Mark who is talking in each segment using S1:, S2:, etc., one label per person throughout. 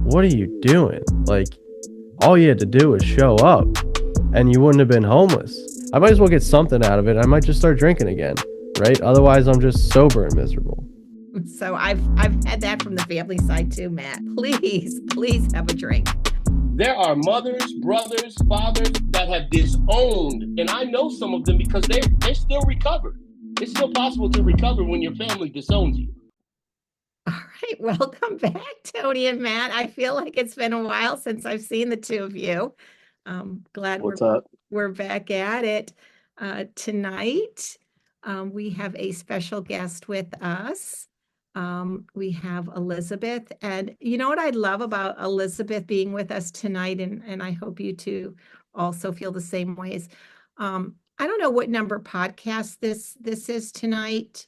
S1: what are you doing? Like, all you had to do was show up and you wouldn't have been homeless. I might as well get something out of it. I might just start drinking again, right? Otherwise, I'm just sober and miserable.
S2: So I've had that from the family side too, Matt. Please have a drink.
S3: There are mothers, brothers, fathers that have disowned, and I know some of them because they're still recovered. It's still possible to recover when your family disowns you.
S2: All right, welcome back, Tony and Matt. I feel like it's been a while since I've seen the two of you. Glad
S3: What's up?
S2: we're back at it. Tonight, we have a special guest with us. We have Elizabeth, and you know what I love about Elizabeth being with us tonight, and I hope you two also feel the same ways. I don't know what number podcast this is tonight.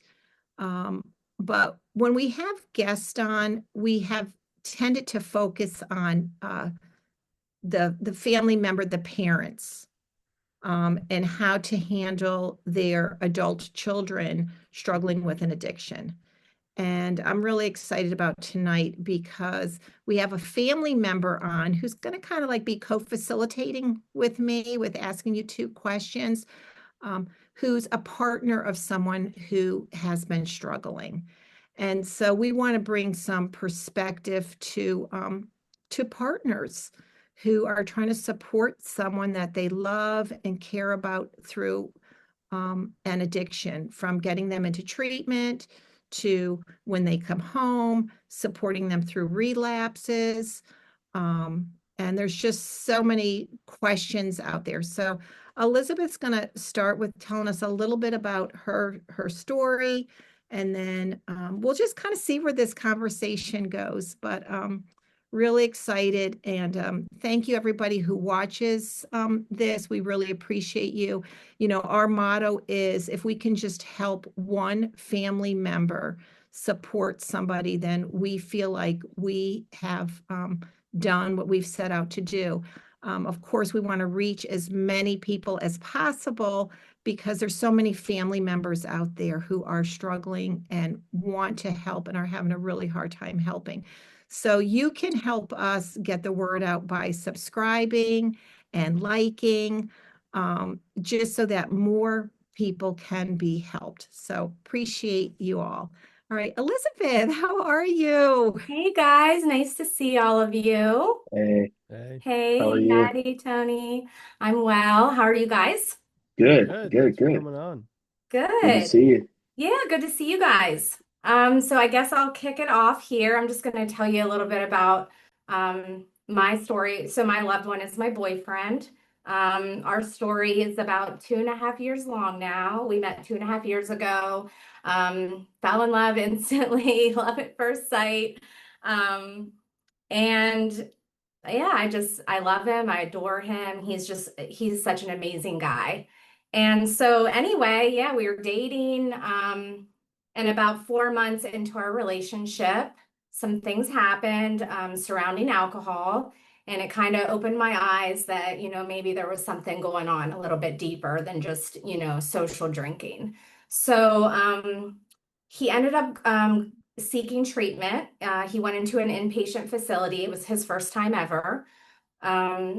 S2: But when we have guests on, we have tended to focus on the family member, the parents, and how to handle their adult children struggling with an addiction. And I'm really excited about tonight because we have a family member on who's going to kind of like be co-facilitating with me with asking you two questions, who's a partner of someone who has been struggling. And so we want to bring some perspective to partners who are trying to support someone that they love and care about through an addiction, from getting them into treatment to when they come home, supporting them through relapses. And there's just so many questions out there. So Elizabeth's going to start with telling us a little bit about her story, and then we'll just kind of see where this conversation goes. But really excited, and thank you everybody who watches this. We really appreciate you. You know, our motto is if we can just help one family member support somebody, then we feel like we have done what we've set out to do. Of course, we want to reach as many people as possible because there's so many family members out there who are struggling and want to help and are having a really hard time helping. So you can help us get the word out by subscribing and liking, just so that more people can be helped. So appreciate you all. All right, Elizabeth, how are you?
S4: Hey guys, nice to see all of you.
S3: Hey,
S1: Hey,
S3: how are
S4: Hey,
S3: you?
S4: Maddie, Tony. I'm well. How are you guys?
S3: Good,
S1: good.
S3: good,
S1: Thanks for
S3: good.
S1: coming on.
S3: Good to
S4: Good.
S3: see you.
S4: Yeah, good to see you guys. So I guess I'll kick it off here. I'm just going to tell you a little bit about my story. So my loved one is my boyfriend. Our story is about 2.5 years long now. We met 2.5 years ago. Fell in love instantly, love at first sight. Um, and yeah, I love him. I adore him. He's such an amazing guy. And so anyway, yeah, we were dating, and about 4 months into our relationship, some things happened, surrounding alcohol, and it kind of opened my eyes that, maybe there was something going on a little bit deeper than just, social drinking. So, he ended up, seeking treatment. He went into an inpatient facility. It was his first time ever.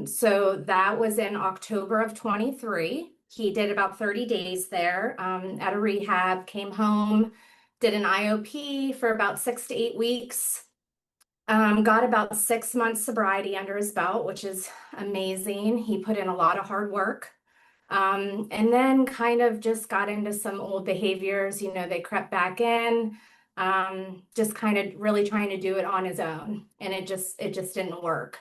S4: So that was in October of 23. He did about 30 days there at a rehab, came home, did an IOP for about 6 to 8 weeks, got about 6 months sobriety under his belt, which is amazing. He put in a lot of hard work. And then kind of just got into some old behaviors, they crept back in, just kind of really trying to do it on his own. And it just didn't work.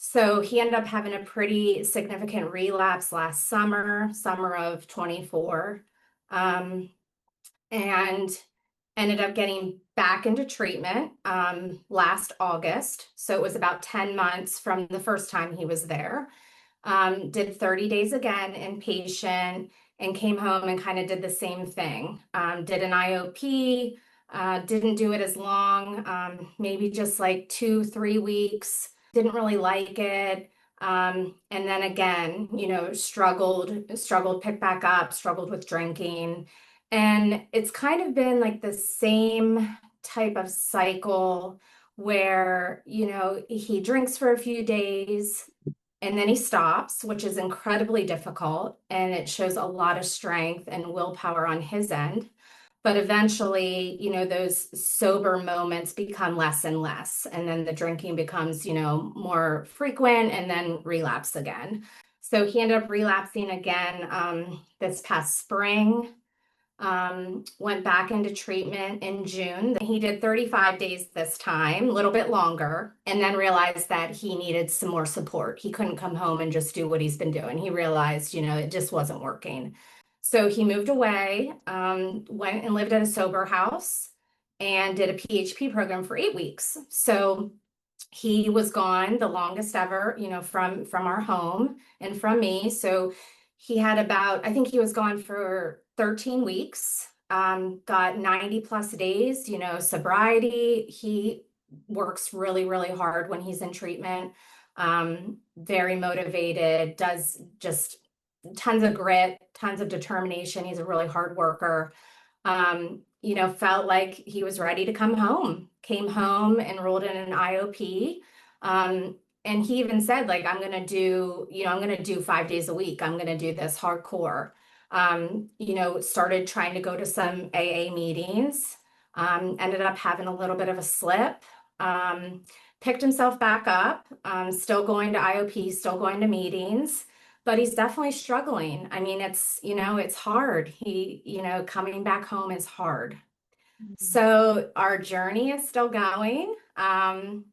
S4: So he ended up having a pretty significant relapse last summer of 24, and ended up getting back into treatment last August. So it was about 10 months from the first time he was there. Did 30 days again inpatient, and came home and kind of did the same thing. Did an IOP, didn't do it as long, maybe just like 2, 3 weeks, didn't really like it. And then again, struggled, picked back up, struggled with drinking. And it's kind of been like the same type of cycle where, he drinks for a few days and then he stops, which is incredibly difficult. And it shows a lot of strength and willpower on his end. But eventually, those sober moments become less and less. And then the drinking becomes, more frequent and then relapse again. So he ended up relapsing again this past spring. Went back into treatment in June. He did 35 days this time, a little bit longer, and then realized that he needed some more support. He couldn't come home and just do what he's been doing. He realized, it just wasn't working. So he moved away, went and lived at a sober house and did a PHP program for 8 weeks. So he was gone the longest ever, from our home and from me. So he had I think he was gone for 13 weeks, got 90 plus days, sobriety. He works really, really hard when he's in treatment, very motivated, does just tons of grit, tons of determination. He's a really hard worker. Felt like he was ready to come home, came home, enrolled in an IOP. And he even said, like, I'm going to do 5 days a week. I'm going to do this hardcore. Started trying to go to some AA meetings, ended up having a little bit of a slip, picked himself back up, still going to IOP, still going to meetings, but he's definitely struggling. I mean, it's hard. Coming back home is hard. So our journey is still going. I'm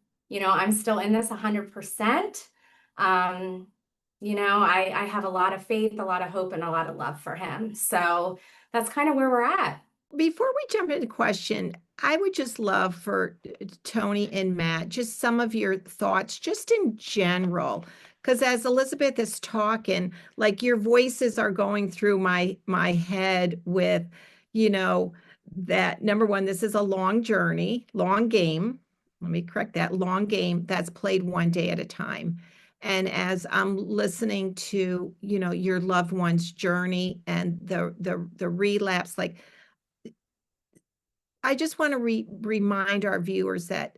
S4: still in this 100%. I have a lot of faith, a lot of hope, and a lot of love for him. So that's kind of where we're at.
S2: Before we jump into the question, I would just love for Tony and Matt, just some of your thoughts, just in general, because as Elizabeth is talking, like your voices are going through my head with, that number one, this is a long journey, long game. Let me correct that, long game that's played one day at a time. And as I'm listening to, your loved one's journey and the relapse, like I just want to remind our viewers that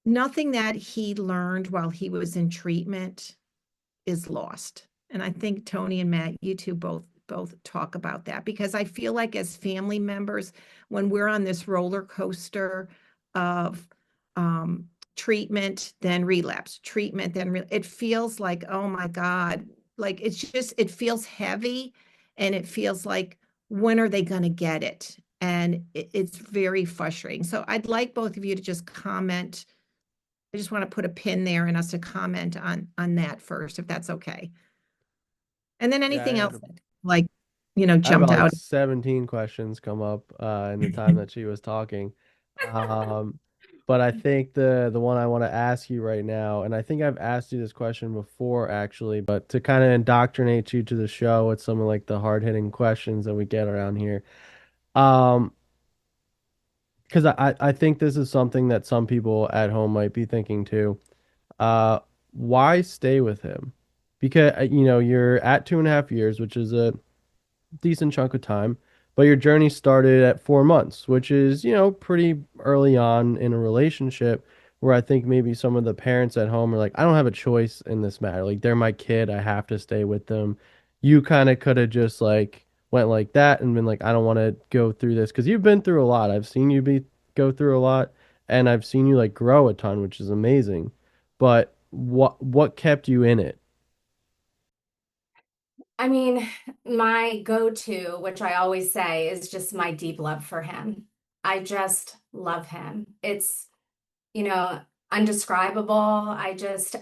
S2: nothing that he learned while he was in treatment is lost. And I think Tony and Matt, you two both talk about that, because I feel like as family members, when we're on this roller coaster of treatment, then relapse, treatment, then it feels like, oh my God, like it feels heavy, and it feels like, when are they going to get it? And it's very frustrating. So I'd like both of you to just comment. I just want to put a pin there and us to comment on that first, if that's okay. And then anything else like,
S1: I had
S2: jumped
S1: about like
S2: out.
S1: 17 questions come up in the time that she was talking. But I think the one I want to ask you right now, and I think I've asked you this question before actually, but to kind of indoctrinate you to the show with some of like the hard-hitting questions that we get around here. Um, because I think this is something that some people at home might be thinking too. Uh, why stay with him? Because you're at 2.5 years, which is a decent chunk of time, but your journey started at 4 months, which is, pretty early on in a relationship, where I think maybe some of the parents at home are like, I don't have a choice in this matter. Like, they're my kid. I have to stay with them. You kind of could have just like went like that and been like, I don't want to go through this, because you've been through a lot. I've seen you go through a lot, and I've seen you like grow a ton, which is amazing. But what kept you in it?
S4: I mean, my go-to, which I always say, is just my deep love for him. I just love him. It's, you know, undescribable. I just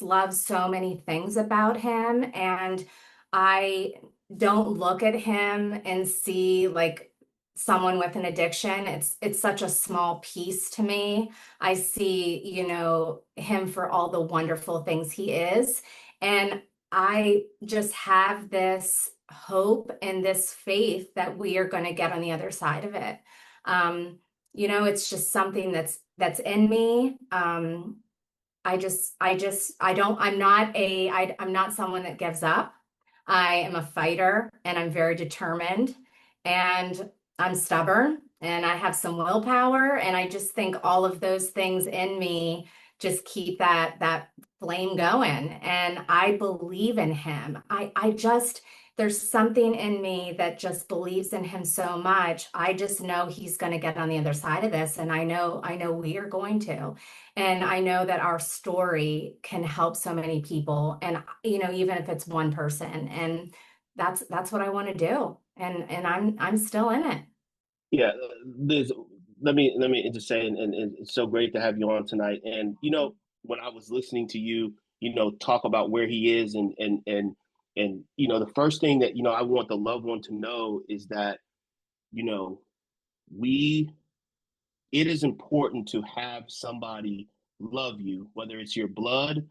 S4: love so many things about him, and I don't look at him and see like someone with an addiction. It's such a small piece to me. I see, him for all the wonderful things he is. And I just have this hope and this faith that we are going to get on the other side of it. It's just something that's in me. I'm not someone that gives up. I am a fighter, and I'm very determined, and I'm stubborn, and I have some willpower, and I just think all of those things in me just keep that flame going. And I believe in him. I just there's something in me that just believes in him so much. I just know he's going to get on the other side of this, and I know we are going to. And I know that our story can help so many people, and even if it's one person. And that's what I want to do. And I'm still in it.
S3: Yeah, there's let me just say, and it's so great to have you on tonight. And when I was listening to you, talk about where he is, and the first thing that I want the loved one to know is that you know we it is important to have somebody love you, whether it's your blood,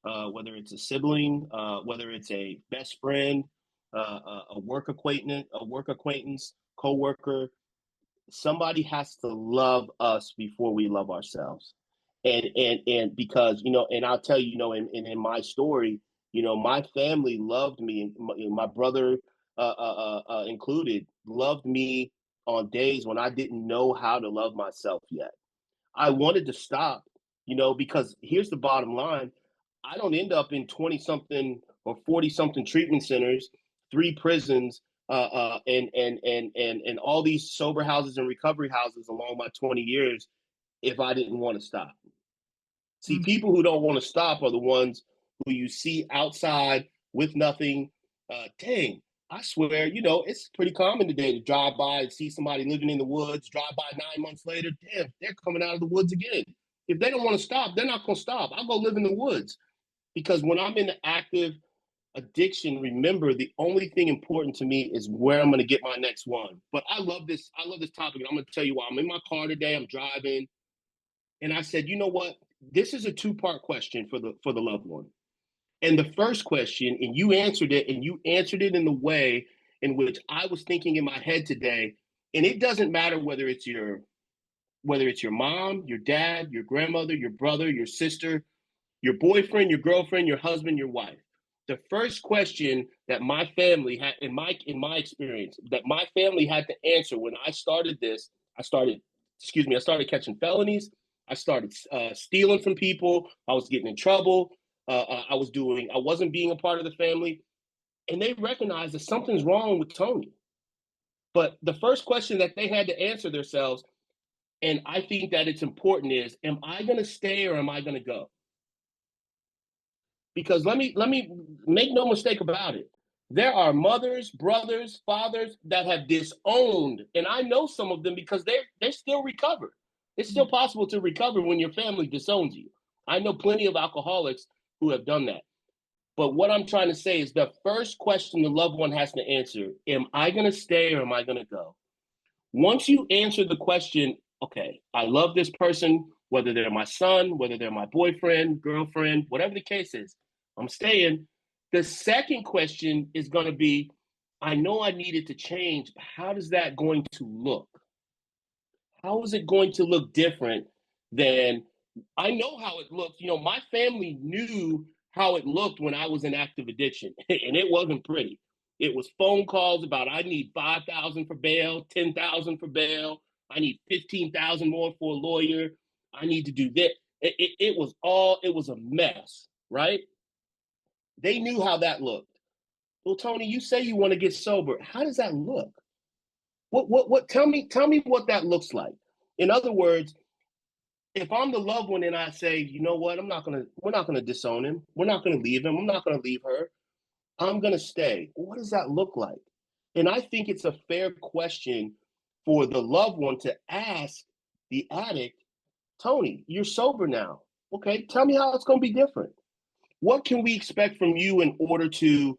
S3: whether it's a sibling, whether it's a best friend, a work acquaintance, coworker. Somebody has to love us before we love ourselves. And because and I'll tell you, in my story, my family loved me, and my brother included, loved me on days when I didn't know how to love myself yet. I wanted to stop, because here's the bottom line. I don't end up in 20 something or 40 something treatment centers, three prisons, and all these sober houses and recovery houses along my 20 years if I didn't want to stop. See,
S2: Mhm.
S3: people who don't want to stop are the ones who you see outside with nothing. Dang, I swear, it's pretty common today to drive by and see somebody living in the woods, drive by 9 months later, damn, they're coming out of the woods again. If they don't want to stop, they're not going to stop. I'll go live in the woods because when I'm in the active addiction, remember the only thing important to me is where I'm going to get my next one. But I love this. I love this topic. And I'm going to tell you why. I'm in my car today. I'm driving. And I said, you know what? This is a two-part question for the loved one. And the first question, and you answered it, and you answered it in the way in which I was thinking in my head today. And it doesn't matter whether it's your mom, your dad, your grandmother, your brother, your sister, your boyfriend, your girlfriend, your husband, your wife. The first question that my family had in my experience that my family had to answer when I started this, I started catching felonies. I started stealing from people. I was getting in trouble. I wasn't being a part of the family. And they recognized that something's wrong with Tony. But the first question that they had to answer themselves, and I think that it's important, is, am I going to stay or am I going to go? Because let me make no mistake about it. There are mothers, brothers, fathers that have disowned, and I know some of them because they're still recovered. It's still possible to recover when your family disowns you. I know plenty of alcoholics who have done that. But what I'm trying to say is the first question the loved one has to answer, am I going to stay or am I going to go? Once you answer the question, okay, I love this person, whether they're my son, whether they're my boyfriend, girlfriend, whatever the case is, I'm staying. The second question is going to be, I know I needed to change, but how is that going to look? How is it going to look different than I know how it looks? My family knew how it looked when I was in active addiction, and it wasn't pretty. It was phone calls about I need 5,000 for bail, 10,000 for bail. I need 15,000 more for a lawyer. I need to do that. It was a mess, right? They knew how that looked. Well, Tony, you say you want to get sober. How does that look? What tell me what that looks like. In other words, if I'm the loved one and I say, you know what, we're not gonna disown him. We're not gonna leave him. I'm not gonna leave her. I'm gonna stay. What does that look like? And I think it's a fair question for the loved one to ask the addict, Tony, you're sober now. Okay, tell me how it's gonna be different. What can we expect from you in order to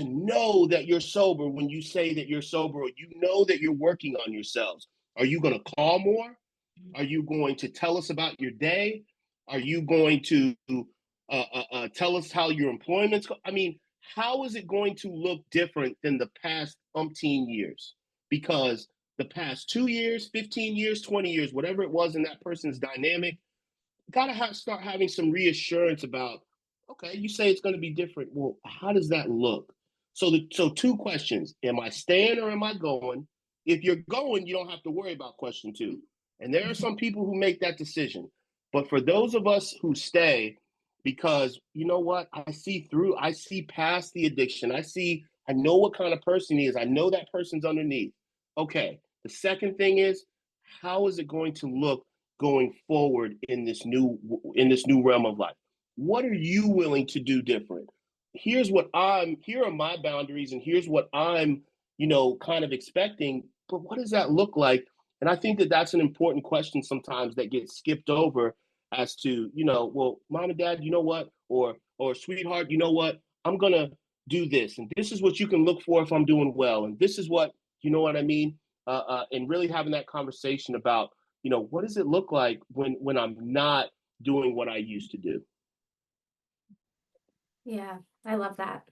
S3: know that you're sober when you say that you're sober, or that you're working on yourselves? Are you going to call more? Are you going to tell us about your day? Are you going to tell us how your employment's I mean, how is it going to look different than the past umpteen years? Because the past 2 years, 15 years, 20 years, whatever it was in that person's dynamic, start having some reassurance about, okay, you say it's going to be different. Well, how does that look? So two questions: am I staying or am I going? if you're going, you don't have to worry about question two. And there are some people who make that decision. But for those of us who stay, because you know what, I see past the addiction. I know what kind of person he is. I know that person's underneath. Okay. The second thing is, how is it going to look going forward in this new realm of life? What are you willing to do different? Here are my boundaries, and here's what I'm, kind of expecting. But what does that look like? And I think that that's an important question sometimes that gets skipped over, as to, well, mom and dad, you know what? Or sweetheart, you know what? I'm going to do this. And this is what you can look for if I'm doing well. And this is what, you know what I mean? And really having that conversation about, what does it look like when I'm not doing what I used to do?
S4: Yeah, I love that.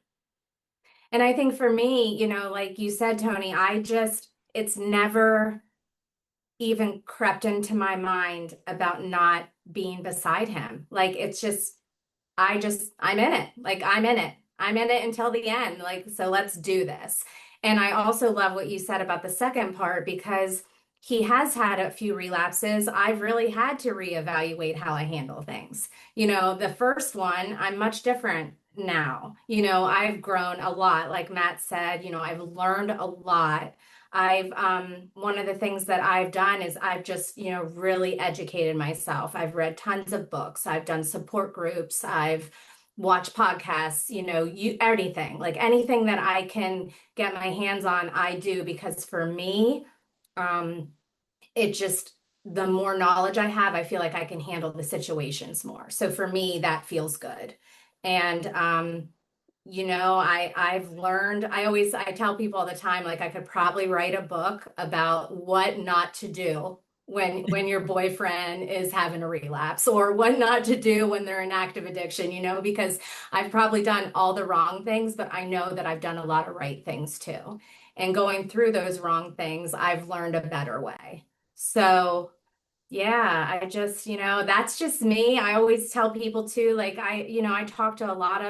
S4: And I think for me, like you said, Tony, it's never even crept into my mind about not being beside him. Like it's just, I'm in it. Like I'm in it. I'm in it until the end. Like, so let's do this. And I also love what you said about the second part, because he has had a few relapses. I've really had to reevaluate how I handle things. The first one, I'm much different now. I've grown a lot. Like Matt said, I've learned a lot. One of the things that I've done is I've just, really educated myself. I've read tons of books. I've done support groups. I've watched podcasts, anything, like anything that I can get my hands on, I do, because for me, um, it just, the more knowledge I have, I feel like I can handle the situations more. So for me, that feels good. And, I've learned, I tell people all the time, like I could probably write a book about what not to do when your boyfriend is having a relapse, or what not to do when they're in active addiction, because I've probably done all the wrong things, but I know that I've done a lot of right things too. And going through those wrong things, I've learned a better way. So yeah, I just, that's just me. I always tell people too, like I talk to a lot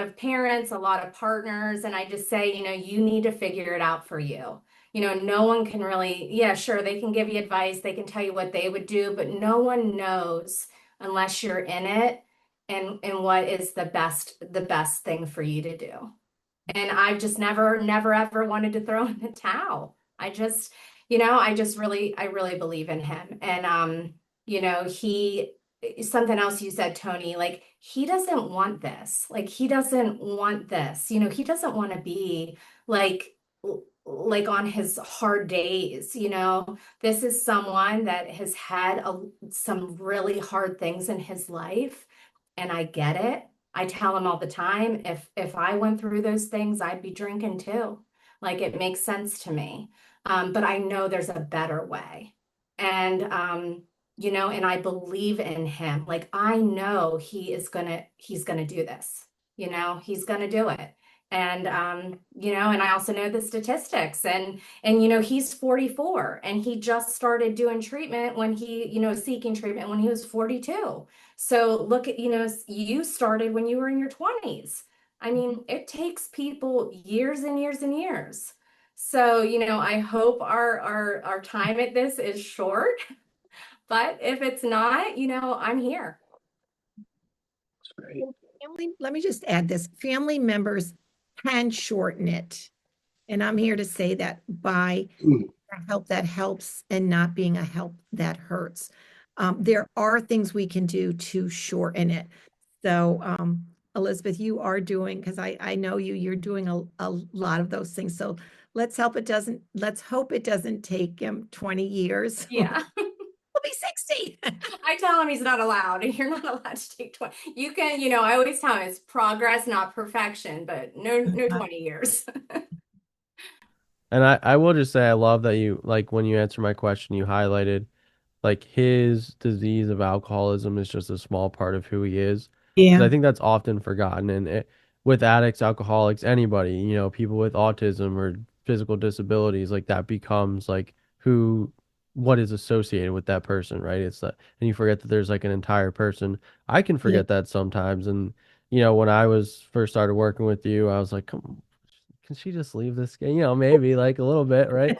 S4: of parents, a lot of partners, and I just say, you need to figure it out for you. No one can really, yeah, sure, they can give you advice, they can tell you what they would do, but no one knows unless you're in it, and what is the best thing for you to do. And I've just never ever wanted to throw in the towel. I really believe in him. And he, something else you said, Tony, like he doesn't want this. Like he doesn't want this. He doesn't want to be like like on his hard days. This is someone that has had some really hard things in his life, and I get it. I tell him all the time, if I went through those things, I'd be drinking too. Like it makes sense to me. But I know there's a better way. And and I believe in him. Like I know he's gonna do this. He's gonna do it. And and I also know the statistics, and he's 44, and he just started doing treatment when seeking treatment when he was 42. So look at, you started when you were in your 20s. I mean, it takes people years and years and years. So, I hope our time at this is short, but if it's not, I'm here.
S3: That's great.
S2: Family, let me just add this. Family members can shorten it. And I'm here to say that by a help that helps and not being a help that hurts. There are things we can do to shorten it. So, Elizabeth, you are doing, because I know you're doing a lot of those things. So let's hope it doesn't take him 20 years.
S4: Yeah.
S2: He'll be 60.
S4: I tell him he's not allowed. You're not allowed to take 20. You can, I always tell him it's progress, not perfection, but no 20 years.
S1: And I will just say I love that you, like, when you answer my question, you highlighted like his disease of alcoholism is just a small part of who he is. Because I
S2: Yeah.
S1: think that's often forgotten. And with addicts, alcoholics, anybody, people with autism or physical disabilities, like that becomes like what is associated with that person, right? It's that, and you forget that there's like an entire person. I can
S2: Yeah.
S1: forget that sometimes. And, when I was first started working with you, I was like, come, can she just leave this game? Maybe like a little bit, right?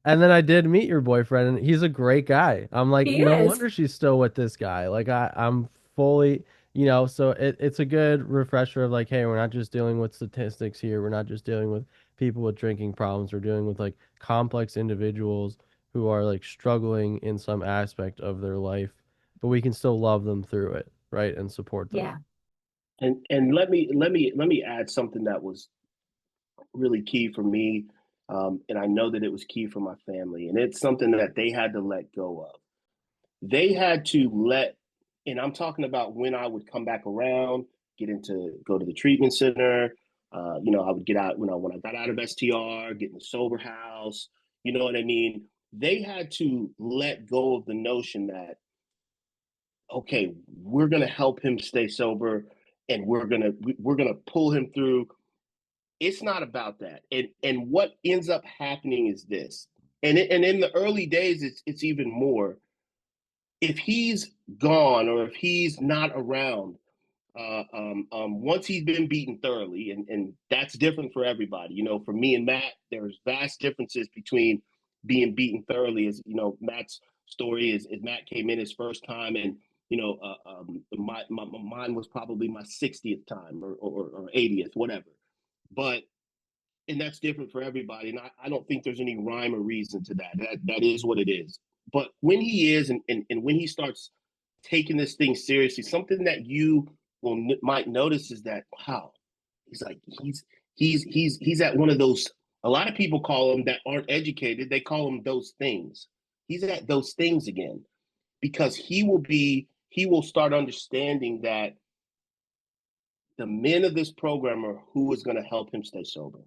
S1: And then I did meet your boyfriend, and he's a great guy. I'm like,
S4: He
S1: no
S4: is.
S1: wonder she's still with this guy. Like I'm fully, so it's a good refresher of like, hey, we're not just dealing with statistics here. We're not just dealing with people with drinking problems. We're dealing with like complex individuals who are like struggling in some aspect of their life, but we can still love them through it, right? And support them.
S4: Yeah.
S3: And let me add something that was really key for me, and I know that it was key for my family, and it's something that they had to let go of. They had to let, and I'm talking about when I would come back around, go to the treatment center. I would get out when I got out of STR, get in the sober house. You know what I mean? They had to let go of the notion that, okay, we're gonna help him stay sober, and we're gonna pull him through. It's not about that. And what ends up happening is this. And in the early days, it's even more. If he's gone or if he's not around, once he's been beaten thoroughly, and that's different for everybody. For me and Matt, there's vast differences between being beaten thoroughly. As you know, Matt's story is Matt came in his first time, and mine was probably my 60th time or 80th, whatever. But and that's different for everybody. And I don't think there's any rhyme or reason to that. That is what it is. But when he is, and when he starts taking this thing seriously, something that you might notice is that, wow, he's like he's at one of those. A lot of people call them that aren't educated. They call them those things. He's at those things again because he will start understanding that the men of this program are who is going to help him stay sober.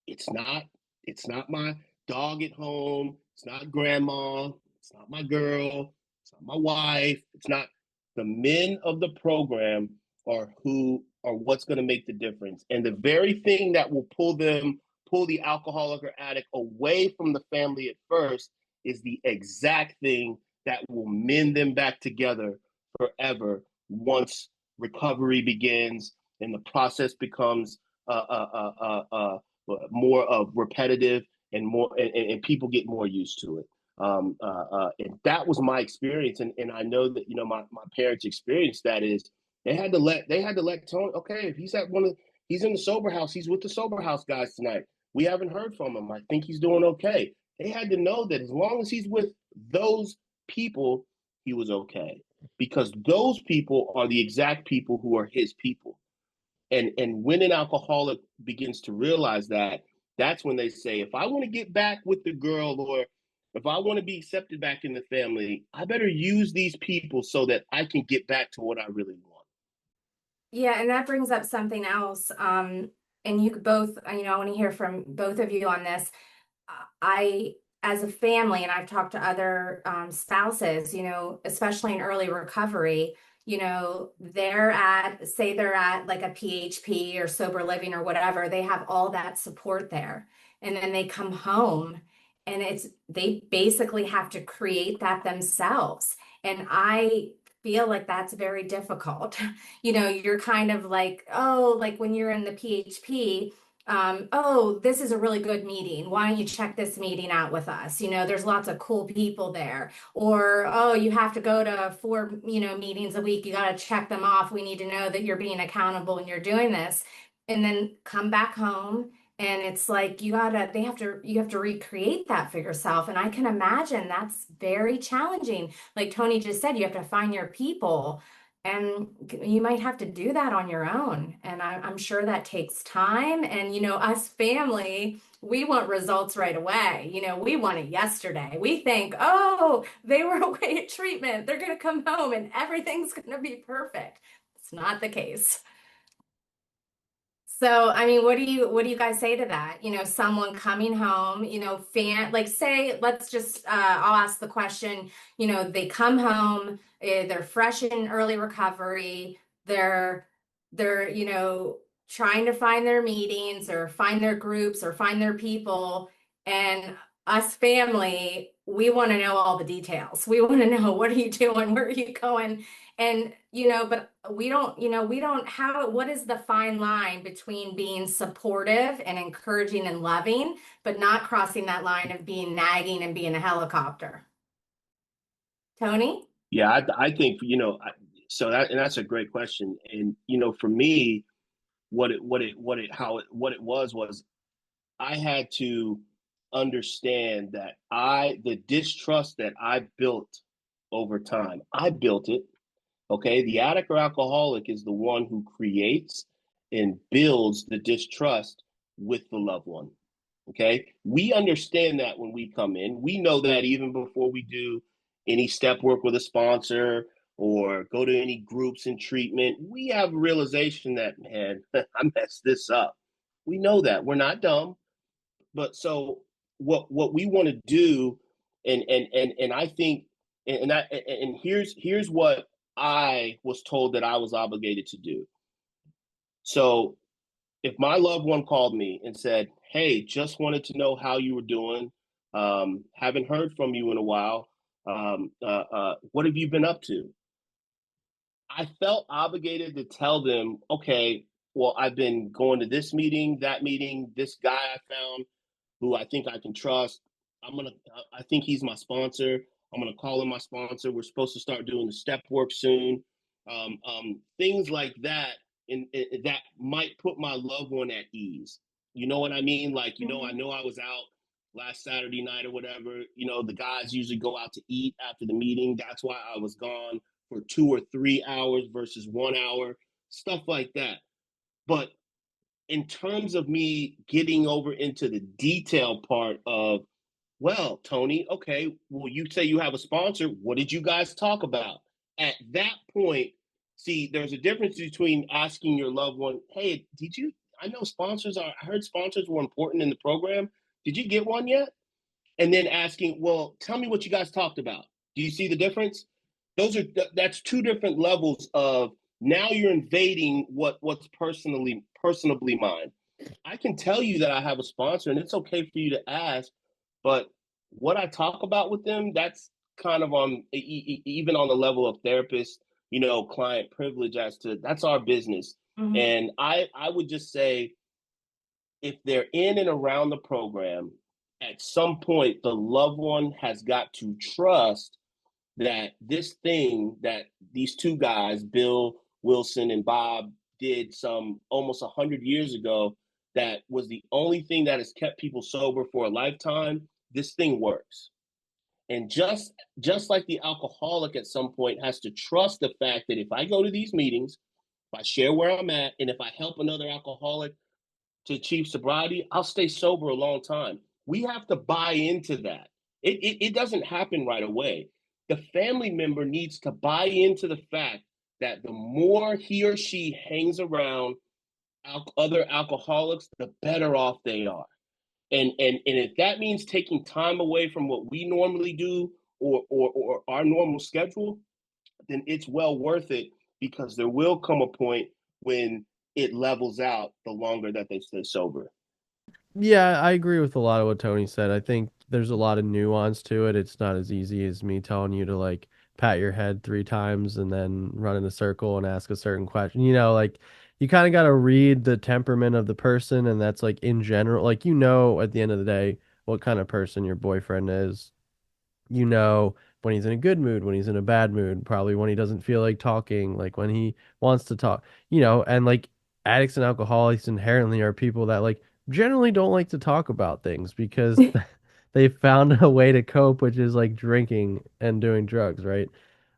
S3: It's not it's not my dog at home. It's not grandma. It's not my girl. It's not my wife. It's not the men of the program are who are what's going to make the difference. And the very thing that will pull the alcoholic or addict away from the family at first is the exact thing that will mend them back together forever once recovery begins and the process becomes more of repetitive and more and people get more used to it. And that was my experience, and I know that my parents experienced that is they had to let Tony. Okay, if he's in the sober house, he's with the sober house guys tonight. We haven't heard from him. I think he's doing okay. They had to know that as long as he's with those people, he was okay, because those people are the exact people who are his people. And when an alcoholic begins to realize that, that's when they say, if I want to get back with the girl, or if I want to be accepted back in the family, I better use these people so that I can get back to what I really want.
S4: Yeah, and that brings up something else. And you both, I want to hear from both of you on this. I, as a family, and I've talked to other spouses, especially in early recovery, say they're at like a PHP or sober living or whatever, they have all that support there. And then they come home and they basically have to create that themselves. And I feel like that's very difficult. You're kind of like, oh, like when you're in the PHP, oh, this is a really good meeting. Why don't you check this meeting out with us? There's lots of cool people there. Or, oh, you have to go to 4, meetings a week. You got to check them off. We need to know that you're being accountable and you're doing this. And then come back home. And it's like you have to recreate that for yourself. And I can imagine that's very challenging. Like Tony just said, you have to find your people. And you might have to do that on your own. And I'm sure that takes time. And, us family, we want results right away. We want it yesterday. We think, oh, they were away at treatment. They're going to come home and everything's going to be perfect. It's not the case. So, I mean, what do you guys say to that? Someone coming home, like say, let's just, I'll ask the question, they come home, they're fresh in early recovery, they're, trying to find their meetings or find their groups or find their people. And us family, we want to know all the details. We want to know, what are you doing? Where are you going? And, but we don't have, what is the fine line between being supportive and encouraging and loving, but not crossing that line of being nagging and being a helicopter? Tony?
S3: Yeah, I think so that's a great question, and for me, what it was I had to understand that the distrust that I built over time, I built it. Okay, the addict or alcoholic is the one who creates and builds the distrust with the loved one. Okay, we understand that when we come in, we know that even before we do any step work with a sponsor or go to any groups in treatment, we have a realization that, man, I messed this up. We know that we're not dumb, but so what we want to do, and I think, and here's what I was told that I was obligated to do. So if my loved one called me and said, "Hey, just wanted to know how you were doing. Haven't heard from you in a while. What have you been up to?" I felt obligated to tell them, "Okay, well, I've been going to this meeting, that meeting, this guy I found who I think I can trust. I think he's my sponsor. I'm gonna call him my sponsor. We're supposed to start doing the step work soon. Things like that, and that might put my loved one at ease. You know what I mean? Like, I know I was out last Saturday night or whatever. The guys usually go out to eat after the meeting. That's why I was gone for 2 or 3 hours versus 1 hour, stuff like that. But in terms of me getting over into the detail part of, well, Tony, okay, well, you say you have a sponsor. What did you guys talk about? At that point, see, there's a difference between asking your loved one, hey, I know I heard sponsors were important in the program. Did you get one yet? And then asking, well, tell me what you guys talked about. Do you see the difference? That's two different levels of, now you're invading what's personably mine. I can tell you that I have a sponsor, and it's okay for you to ask, but what I talk about with them, that's kind of on even on the level of therapist, client privilege, as to that's our business.
S4: Mhm.
S3: And I would just say, if they're in and around the program, at some point the loved one has got to trust that this thing that these two guys, Bill Wilson and Bob, did some almost 100 years ago, that was the only thing that has kept people sober for a lifetime. This thing works. And just like the alcoholic at some point has to trust the fact that if I go to these meetings, if I share where I'm at, and if I help another alcoholic to achieve sobriety, I'll stay sober a long time. We have to buy into that. It doesn't happen right away. The family member needs to buy into the fact that the more he or she hangs around other alcoholics, the better off they are. And if that means taking time away from what we normally do, or our normal schedule, then it's well worth it, because there will come a point when it levels out the longer that they stay sober.
S1: Yeah, I agree with a lot of what Tony said. I think there's a lot of nuance to it. It's not as easy as me telling you to like pat your head 3 times and then run in a circle and ask a certain question. Like you kind of got to read the temperament of the person, and that's like in general, like at the end of the day what kind of person your boyfriend is. When he's in a good mood, when he's in a bad mood, probably when he doesn't feel like talking, like when he wants to talk, and like addicts and alcoholics inherently are people that like generally don't like to talk about things because they found a way to cope, which is like drinking and doing drugs, right?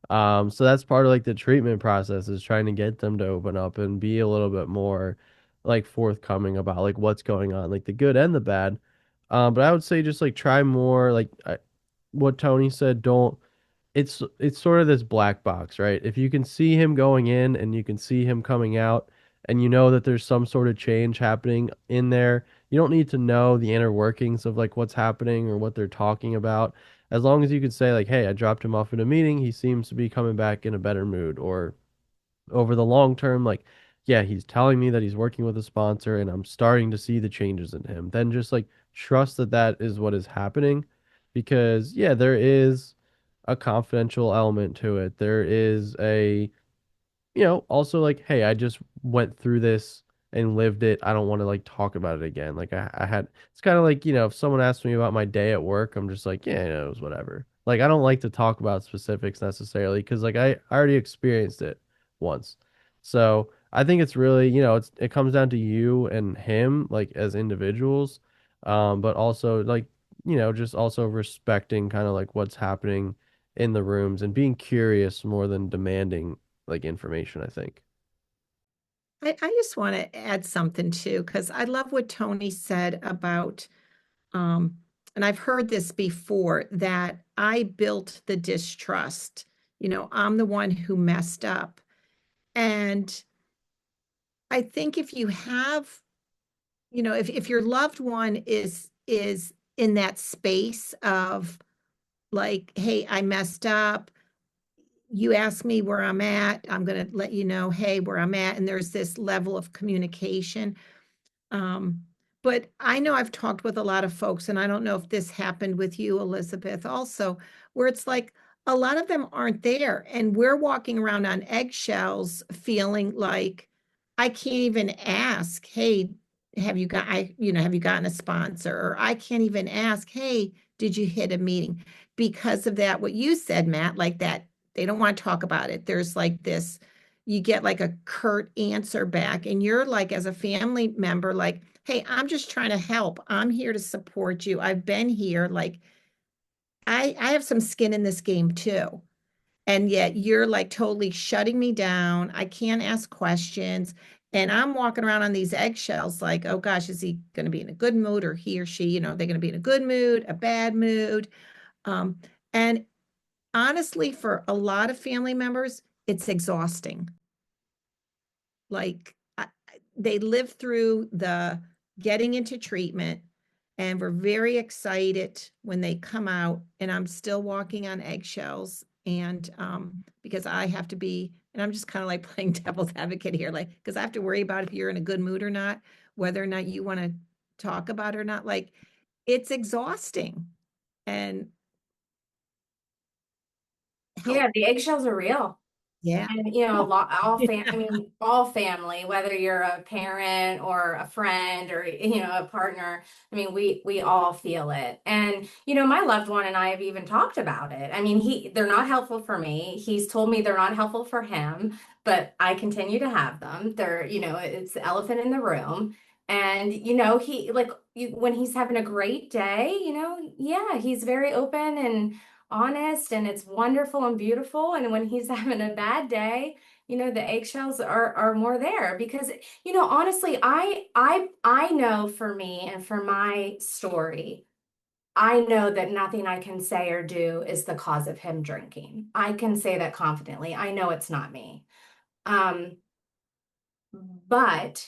S1: So that's part of like the treatment process, is trying to get them to open up and be a little bit more like forthcoming about like what's going on, like the good and the bad. But I would say just like try more like what Tony said, don't it's sort of this black box, right? If you can see him going in and you can see him coming out, and you know that there's some sort of change happening in there, you don't need to know the inner workings of like what's happening or what they're talking about. As long as you could say like, "Hey, I dropped him off in a meeting. He seems to be coming back in a better mood," or over the long term, like, yeah, he's telling me that he's working with a sponsor and I'm starting to see the changes in him. Then just like trust that that is what is happening, because yeah, there is a confidential element to it. There is a, also like, hey, I just went through this and lived it. I don't want to like talk about it again. Like I had, it's kind of like, if someone asks me about my day at work, I'm just like, yeah, it was whatever. Like I don't like to talk about specifics necessarily because like I already experienced it once. So I think it's really, it comes down to you and him like as individuals, but also like, just also respecting kind of like what's happening in the rooms and being curious more than demanding like information, I think.
S2: I just want to add something too, because I love what Tony said about, um, and I've heard this before, that I built the distrust. I'm the one who messed up. And I think if you have, if your loved one is in that space of like, hey, I messed up, you ask me where I'm at, I'm going to let you know, hey, where I'm at. And there's this level of communication. Um, but I know I've talked with a lot of folks, and I don't know if this happened with you, Elizabeth, also, where it's like a lot of them aren't there, and we're walking around on eggshells, feeling like I can't even ask, hey, have you gotten a sponsor? Or I can't even ask, hey, did you hit a meeting? Because of that, what you said, Matt, like that, they don't want to talk about it. There's like this, you get like a curt answer back, and you're like, as a family member, like, hey, I'm just trying to help, I'm here to support you, I've been here, like, I have some skin in this game too. And yet you're like totally shutting me down, I can't ask questions, and I'm walking around on these eggshells like, oh gosh, is he going to be in a good mood, or he or she, they're going to be in a good mood, a bad mood. And honestly, for a lot of family members, it's exhausting. Like they lived through the getting into treatment, and we're very excited when they come out, and I'm still walking on eggshells. And because I have to be, and I'm just kind of like playing devil's advocate here, like, because I have to worry about if you're in a good mood or not, whether or not you want to talk about it or not. Like, it's exhausting. And
S4: Yeah,
S2: help.
S4: the eggshells are real.
S2: Yeah.
S4: And a lot, I mean, all family, whether you're a parent or a friend or a partner, I mean, we all feel it. And my loved one and I have even talked about it. I mean, they're not helpful for me. He's told me they're not helpful for him, but I continue to have them. They're, it's the elephant in the room. And he like when he's having a great day, yeah, he's very open and honest, and it's wonderful and beautiful. And when he's having a bad day, the eggshells are more there because honestly, I know for me and for my story, I know that nothing I can say or do is the cause of him drinking. I can say that confidently. I know it's not me. um but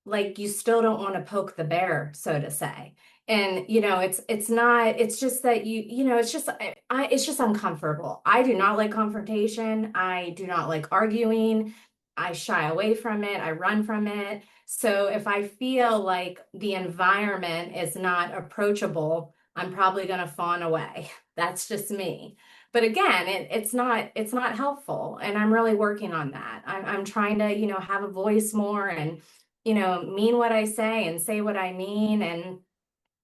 S4: like, you still don't want to poke the bear, so to say. And it's not, it's just that it's just it's just uncomfortable. I do not like confrontation. I do not like arguing. I shy away from it. I run from it. So if I feel like the environment is not approachable, I'm probably going to fawn away. That's just me. But again, it's not helpful, and I'm really working on that. I'm trying to have a voice more, and mean what I say and say what I mean. And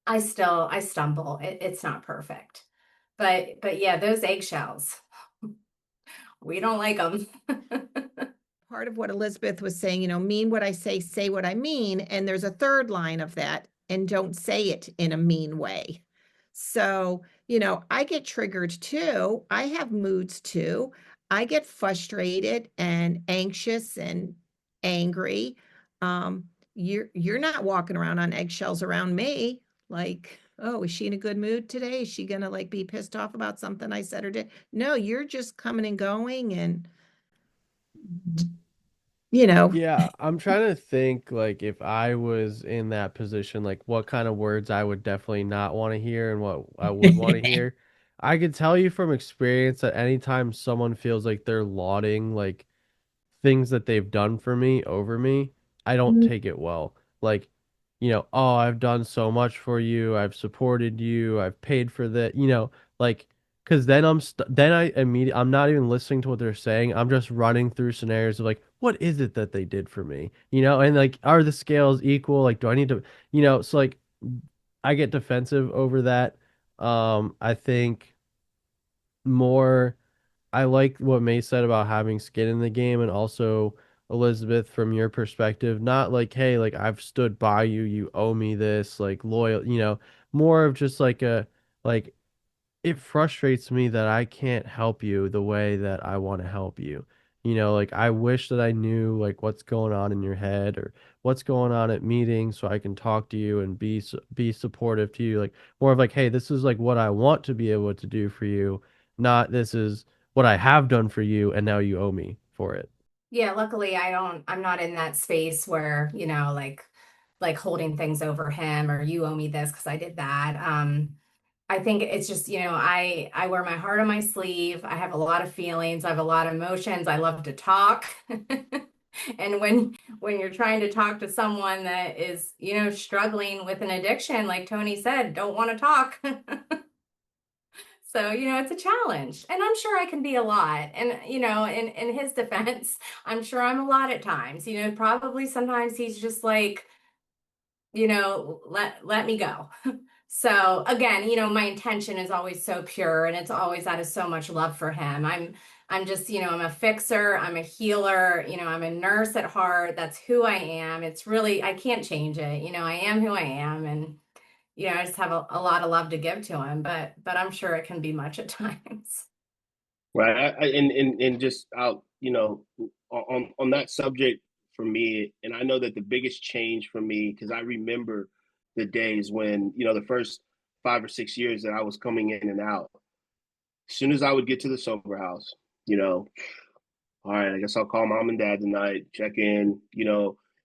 S4: I stumble. It's not perfect, but yeah, those eggshells, we don't like them.
S2: Part of what Elizabeth was saying, mean what I say what I mean. And there's a third line of that, and don't say it in a mean way. So, I get triggered too. I have moods too. I get frustrated and anxious and angry. You're not walking around on eggshells around me. Like, oh, is she in a good mood today? Is she gonna like be pissed off about something I said or did? No, you're just coming and going, and you know,
S1: Yeah, I'm trying to think like if I was in that position, like what kind of words I would definitely not want to hear and what I would want to hear. I could tell you from experience that anytime someone feels like they're lauding like things that they've done for me over me, I don't take it well. Like, oh, I've done so much for you, I've supported you, I've paid for that, like because then I'm not even listening to what they're saying. I'm just running through scenarios of like, what is it that they did for me? And like, are the scales equal? Like, do I need to, so like I get defensive over that. I think more I like what May said about having skin in the game, and also Elizabeth, from your perspective, not like, hey, like I've stood by you, you owe me this, like loyal, more of just like like it frustrates me that I can't help you the way that I want to help you. Like I wish that I knew like what's going on in your head or what's going on at meetings so I can talk to you and be supportive to you. Like more of like, hey, this is like what I want to be able to do for you, not this is what I have done for you and now you owe me for it.
S4: Yeah, luckily I'm not in that space where, like holding things over him or you owe me this because I did that. I think it's just, I wear my heart on my sleeve. I have a lot of feelings. I have a lot of emotions. I love to talk. And when you're trying to talk to someone that is, struggling with an addiction, like Tony said, don't want to talk. So, it's a challenge. And I'm sure I can be a lot. And, in his defense, I'm sure I'm a lot at times. Probably sometimes he's just like, let me go. So again, my intention is always so pure and it's always out of so much love for him. I'm just, I'm a fixer, I'm a healer, I'm a nurse at heart. That's who I am. It's really, I can't change it. I am who I am, and I just have a lot of love to give to him, but I'm sure it can be much at times.
S3: Right. And just out, on that subject for me, and I know that the biggest change for me, because I remember the days when, the first 5 or 6 years that I was coming in and out, as soon as I would get to the sober house, all right, I guess I'll call mom and dad tonight, check in,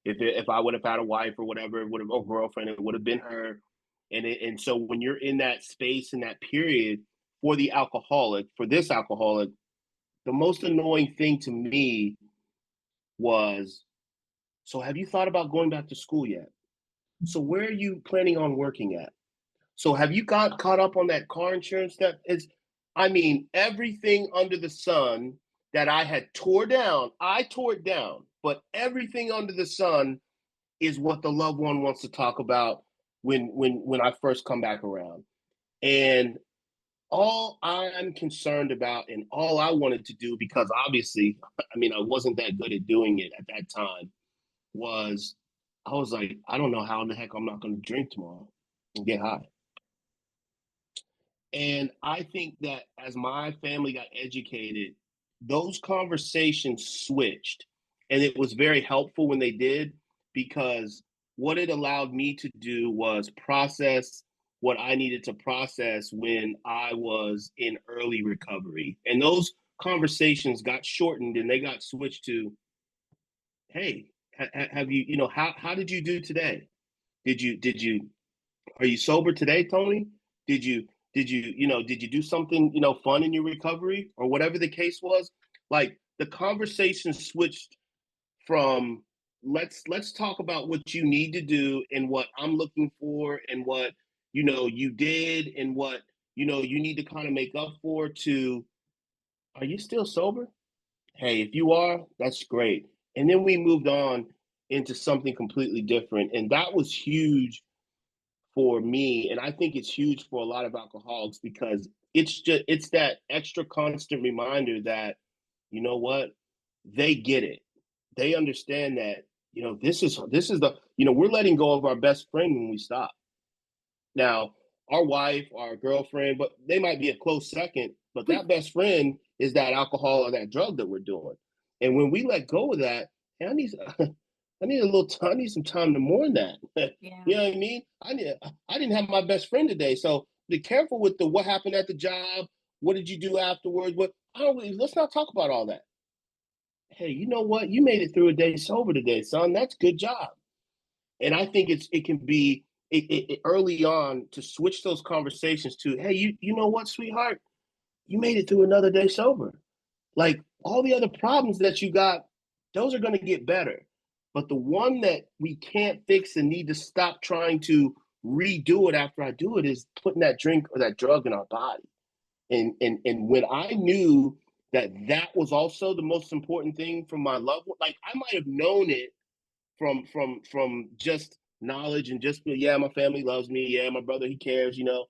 S3: if I would have had a wife or whatever, it would have, or girlfriend, it would have been her. And so when you're in that space, in that period, for this alcoholic, the most annoying thing to me was, so have you thought about going back to school yet? So where are you planning on working at? So have you got caught up on that car insurance that is, I mean, everything under the sun that I tore it down, but everything under the sun is what the loved one wants to talk about when I first come back around. And all I'm concerned about and all I wanted to do, because obviously, I mean, I wasn't that good at doing it at that time, was I was like, I don't know how in the heck I'm not going to drink tomorrow and get high. And I think that as my family got educated, those conversations switched. And it was very helpful when they did, because what it allowed me to do was process what I needed to process when I was in early recovery. And those conversations got shortened and they got switched to, hey, have you, how did you do today? Did you are you sober today, Tony? Did you did you do something, fun in your recovery or whatever the case was? Like the conversation switched from let's talk about what you need to do and what I'm looking for and what you did and what you need to kind of make up for, to, are you still sober? Hey, if you are, that's great. And then we moved on into something completely different. And that was huge for me, and I think it's huge for a lot of alcoholics, because it's that extra constant reminder that, you know what, they get it. They understand that, this is the, we're letting go of our best friend when we stop. Now, our wife, our girlfriend, but they might be a close second, but that best friend is that alcohol or that drug that we're doing. And when we let go of that, hey, I need a little time, I need some time to mourn that.
S4: Yeah.
S3: You know what I mean? I didn't have my best friend today. So be careful with the what happened at the job, what did you do afterwards? What I don't really, let's not talk about all that. Hey, you know what? You made it through a day sober today, son. That's good job. And I think it can be early on to switch those conversations to, hey, you know what, sweetheart, you made it through another day sober. Like all the other problems that you got, those are going to get better. But the one that we can't fix and need to stop trying to redo it after I do it is putting that drink or that drug in our body. And when I knew that that was also the most important thing for my loved one, like I might have known it from just knowledge and just, yeah, my family loves me, yeah, my brother, he cares, you know.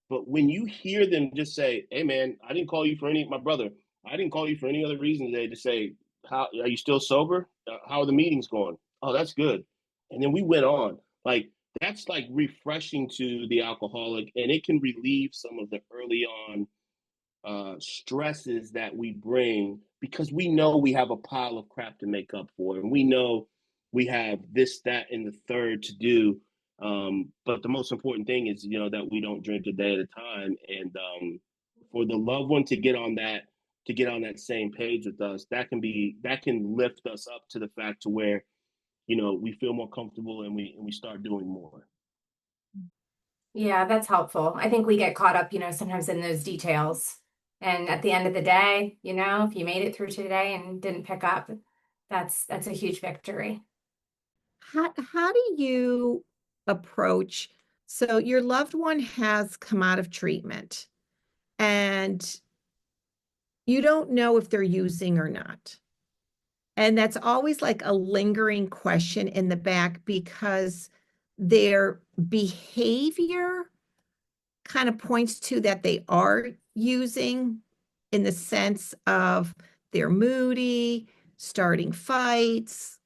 S3: But when you hear them just say, hey man, I didn't call you for any, my brother, I didn't call you for any other reason today, to say, how are you still sober, how are the meetings going? Oh, that's good. And then we went on. Like, that's like refreshing to the alcoholic, and it can relieve some of the early on stresses that we bring, because we know we have a pile of crap to make up for, and we know we have this, that, and the third to do. But the most important thing is, you know, that we don't drink a day at a time. And for the loved one to get on that same page with us, that can lift us up to the fact to where, you know, we feel more comfortable, and we start doing more.
S4: Yeah, that's helpful. I think we get caught up, sometimes in those details. And at the end of the day, if you made it through today and didn't pick up, that's a huge victory.
S2: How do you approach? So your loved one has come out of treatment and you don't know if they're using or not. And that's always like a lingering question in the back, because their behavior kind of points to that they are using, in the sense of they're moody, starting fights,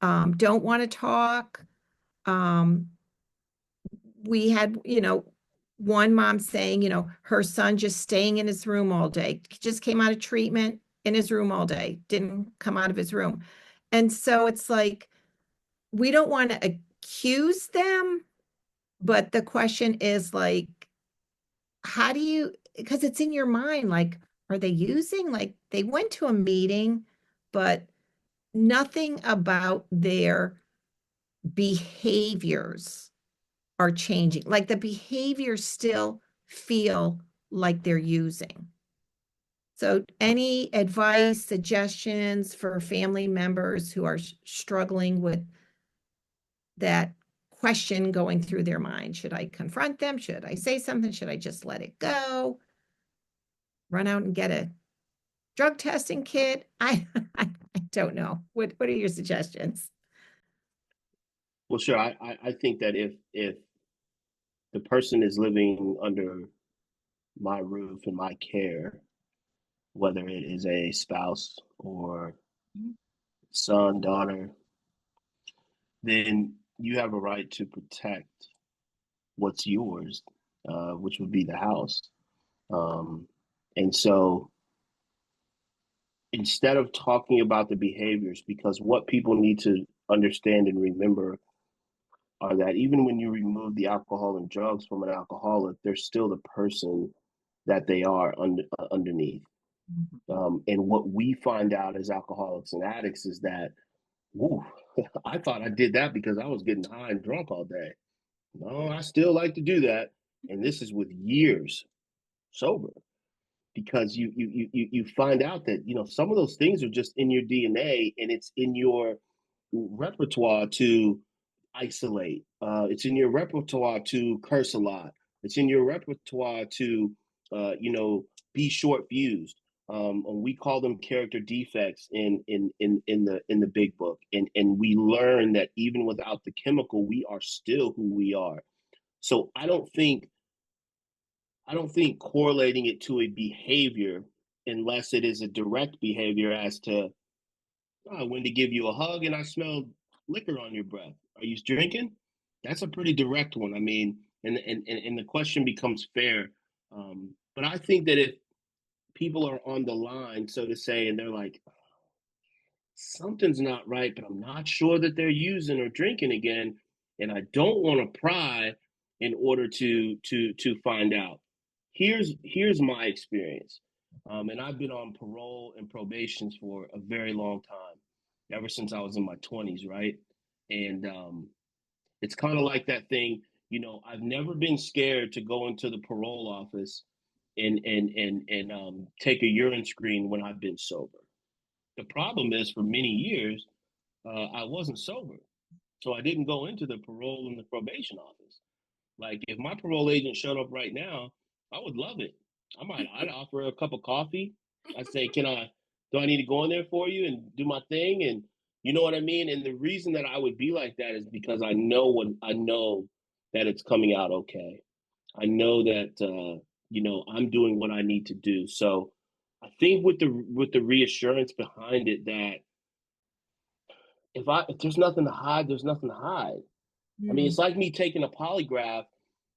S2: don't want to talk. Um, we had, one mom saying, her son just staying in his room all day, just came out of treatment, in his room all day, didn't come out of his room. And so it's like, we don't want to accuse them, but the question is like, how do you, because it's in your mind, like, are they using, like, they went to a meeting, but nothing about their behaviors are changing. Like the behaviors still feel like they're using. So any advice, suggestions for family members who are struggling with that question going through their mind? Should I confront them? Should I say something? Should I just let it go? Run out and get a drug testing kit? I don't know. What are your suggestions?
S3: Well, sure. I think that if the person is living under my roof and my care, whether it is a spouse or son, daughter, then you have a right to protect what's yours, which would be the house. Um, and so instead of talking about the behaviors, because what people need to understand and remember are that even when you remove the alcohol and drugs from an alcoholic, they're still the person that they are underneath. And what we find out as alcoholics and addicts is that, ooh, I thought I did that because I was getting high and drunk all day. No, I still like to do that. And this is with years sober, because you find out that, you know, some of those things are just in your DNA, and it's in your repertoire to isolate. It's in your repertoire to curse a lot. It's in your repertoire to, be short fused. And we call them character defects in the big book. And we learn that even without the chemical, we are still who we are. So I don't think correlating it to a behavior, unless it is a direct behavior as to, oh, I went to give you a hug and I smelled liquor on your breath. Are you drinking? That's a pretty direct one. I mean, and the question becomes fair. But I think that if people are on the line, so to say, and they're like, something's not right, but I'm not sure that they're using or drinking again, and I don't want to pry in order to find out. Here's my experience, and I've been on parole and probations for a very long time, ever since I was in my 20s, right? And it's kind of like that thing, I've never been scared to go into the parole office and take a urine screen when I've been sober. The problem is, for many years, I wasn't sober. So I didn't go into the parole and the probation office. Like, if my parole agent showed up right now, I would love it. I'd offer a cup of coffee. I'd say, do I need to go in there for you and do my thing? And you know what I mean? And the reason that I would be like that is because I know that it's coming out okay. I know that, I'm doing what I need to do. So I think with the reassurance behind it that if there's nothing to hide, there's nothing to hide. I mean, it's
S2: Mm,
S3: like me taking a polygraph.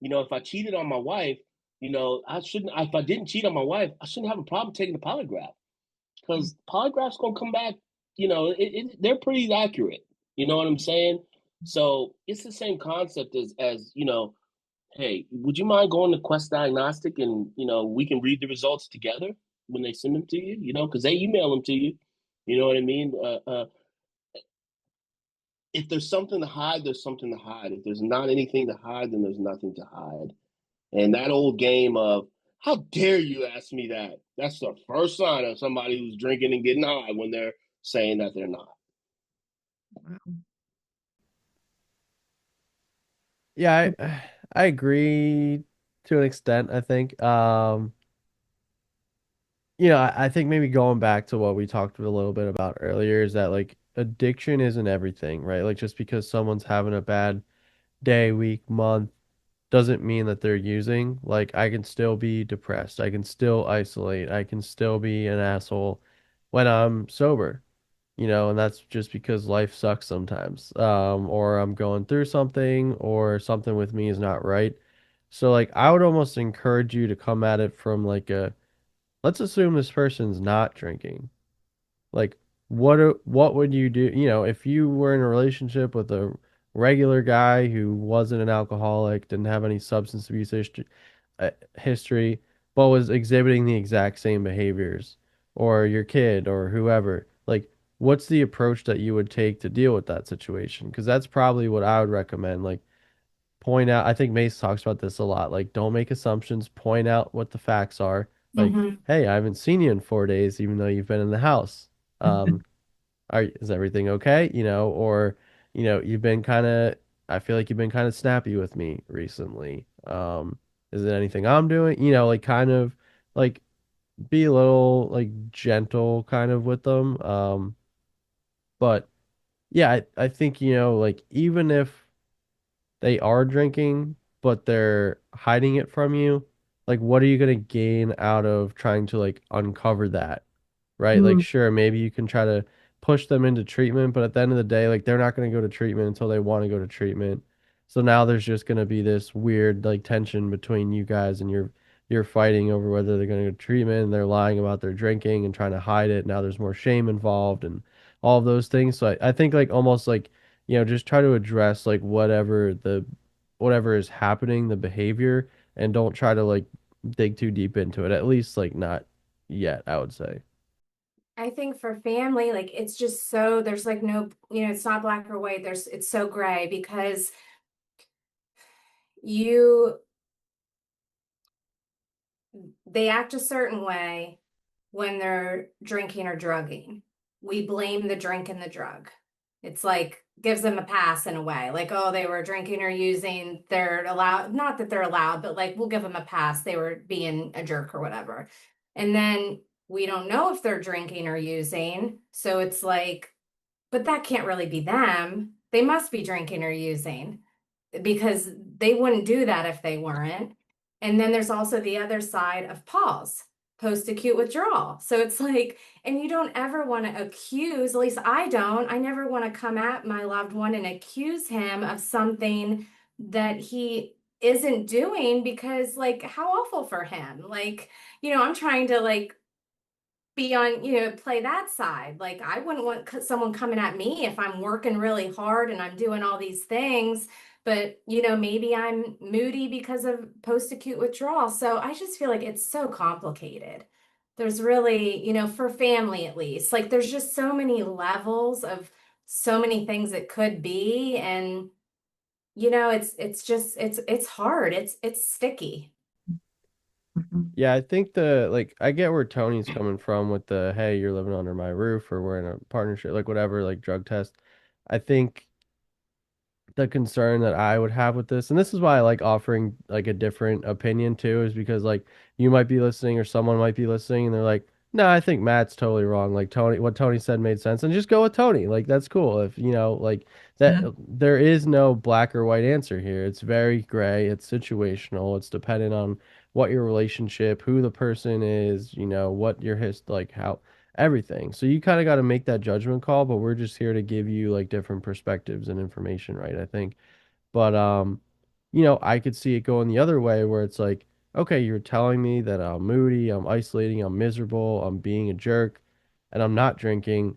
S3: If I cheated on my wife, I shouldn't. If I didn't cheat on my wife, I shouldn't have a problem taking the polygraph because polygraphs gonna come back. They're pretty accurate. You know what I'm saying? So it's the same concept as hey, would you mind going to Quest Diagnostic and we can read the results together when they send them to you? Because they email them to you. You know what I mean? If there's something to hide, there's something to hide. If there's not anything to hide, then there's nothing to hide. And that old game of how dare you ask me that? That's the first sign of somebody who's drinking and getting high when they're saying that they're not.
S2: wow.
S1: Yeah, I agree to an extent, I think. I think maybe going back to what we talked a little bit about earlier is that like addiction isn't everything, right? Like just because someone's having a bad day, week, month doesn't mean that they're using. Like I can still be depressed. I can still isolate. I can still be an asshole when I'm sober, and that's just because life sucks sometimes. Or I'm going through something or something with me is not right. So like I would almost encourage you to come at it from like a let's assume this person's not drinking. Like, what would you do? If you were in a relationship with a regular guy who wasn't an alcoholic, didn't have any substance abuse history, but was exhibiting the exact same behaviors, or your kid or whoever, like, what's the approach that you would take to deal with that situation? Because that's probably what I would recommend. Like, point out, I think Mace talks about this a lot. Like, don't make assumptions, point out what the facts are. Like,
S4: Hmm.
S1: hey, I haven't seen you in 4 days, even though you've been in the house. Is everything okay? Or, you've been kind of, I feel like you've been kind of snappy with me recently. Is it anything I'm doing? Like kind of like be a little like gentle kind of with them. But yeah, I think, like even if they are drinking, but they're hiding it from you, like what are you gonna gain out of trying to like uncover that? Right? Like,
S2: Mm,
S1: sure, maybe you can try to push them into treatment, but at the end of the day, like, they're not going to go to treatment until they want to go to treatment. So now there's just going to be this weird, like, tension between you guys, and you're fighting over whether they're going to go to treatment, and they're lying about their drinking and trying to hide it. Now there's more shame involved and all of those things. So I think, like, almost like, just try to address, like, whatever is happening, the behavior, and don't try to, like, dig too deep into it. At least, like, not yet, I would say.
S4: I think for family, like it's just so there's like no, it's not black or white. It's so gray because you they act a certain way when they're drinking or drugging. We blame the drink and the drug. It's like gives them a pass in a way. Like, oh, they were drinking or using, they're allowed, not that they're allowed, but like we'll give them a pass. They were being a jerk or whatever. And then we don't know if they're drinking or using. So it's like, but that can't really be them. They must be drinking or using because they wouldn't do that if they weren't. And then there's also the other side of pause, post acute withdrawal. So it's like, and you don't ever want to accuse, at least I don't, I never want to come at my loved one and accuse him of something that he isn't doing because, like, how awful for him. Like, I'm trying to, like, be on, play that side. Like I wouldn't want someone coming at me if I'm working really hard and I'm doing all these things, but maybe I'm moody because of post-acute withdrawal. So I just feel like it's so complicated. There's really, for family at least, like there's just so many levels of so many things it could be. And it's just it's hard. It's sticky.
S2: mhm.
S1: Yeah, I think I get where Tony's coming from with the hey, you're living under my roof or we're in a partnership, like whatever, like drug test. I think the concern that I would have with this, and this is why I like offering like a different opinion too, is because like you might be listening or someone might be listening and they're like, no, I think Matt's totally wrong. Like Tony, what Tony said made sense, and just go with Tony. Like that's cool. If you know, like that,
S2: Yeah.
S1: there is no black or white answer here. It's very gray. It's situational. It's dependent on what your relationship, who the person is, you know, what your like how everything. So you kind of got to make that judgment call, but we're just here to give you like different perspectives and information, right? I think. But you know, I could see it going the other way where it's like, okay, you're telling me that I'm moody, I'm isolating, I'm miserable, I'm being a jerk, and I'm not drinking.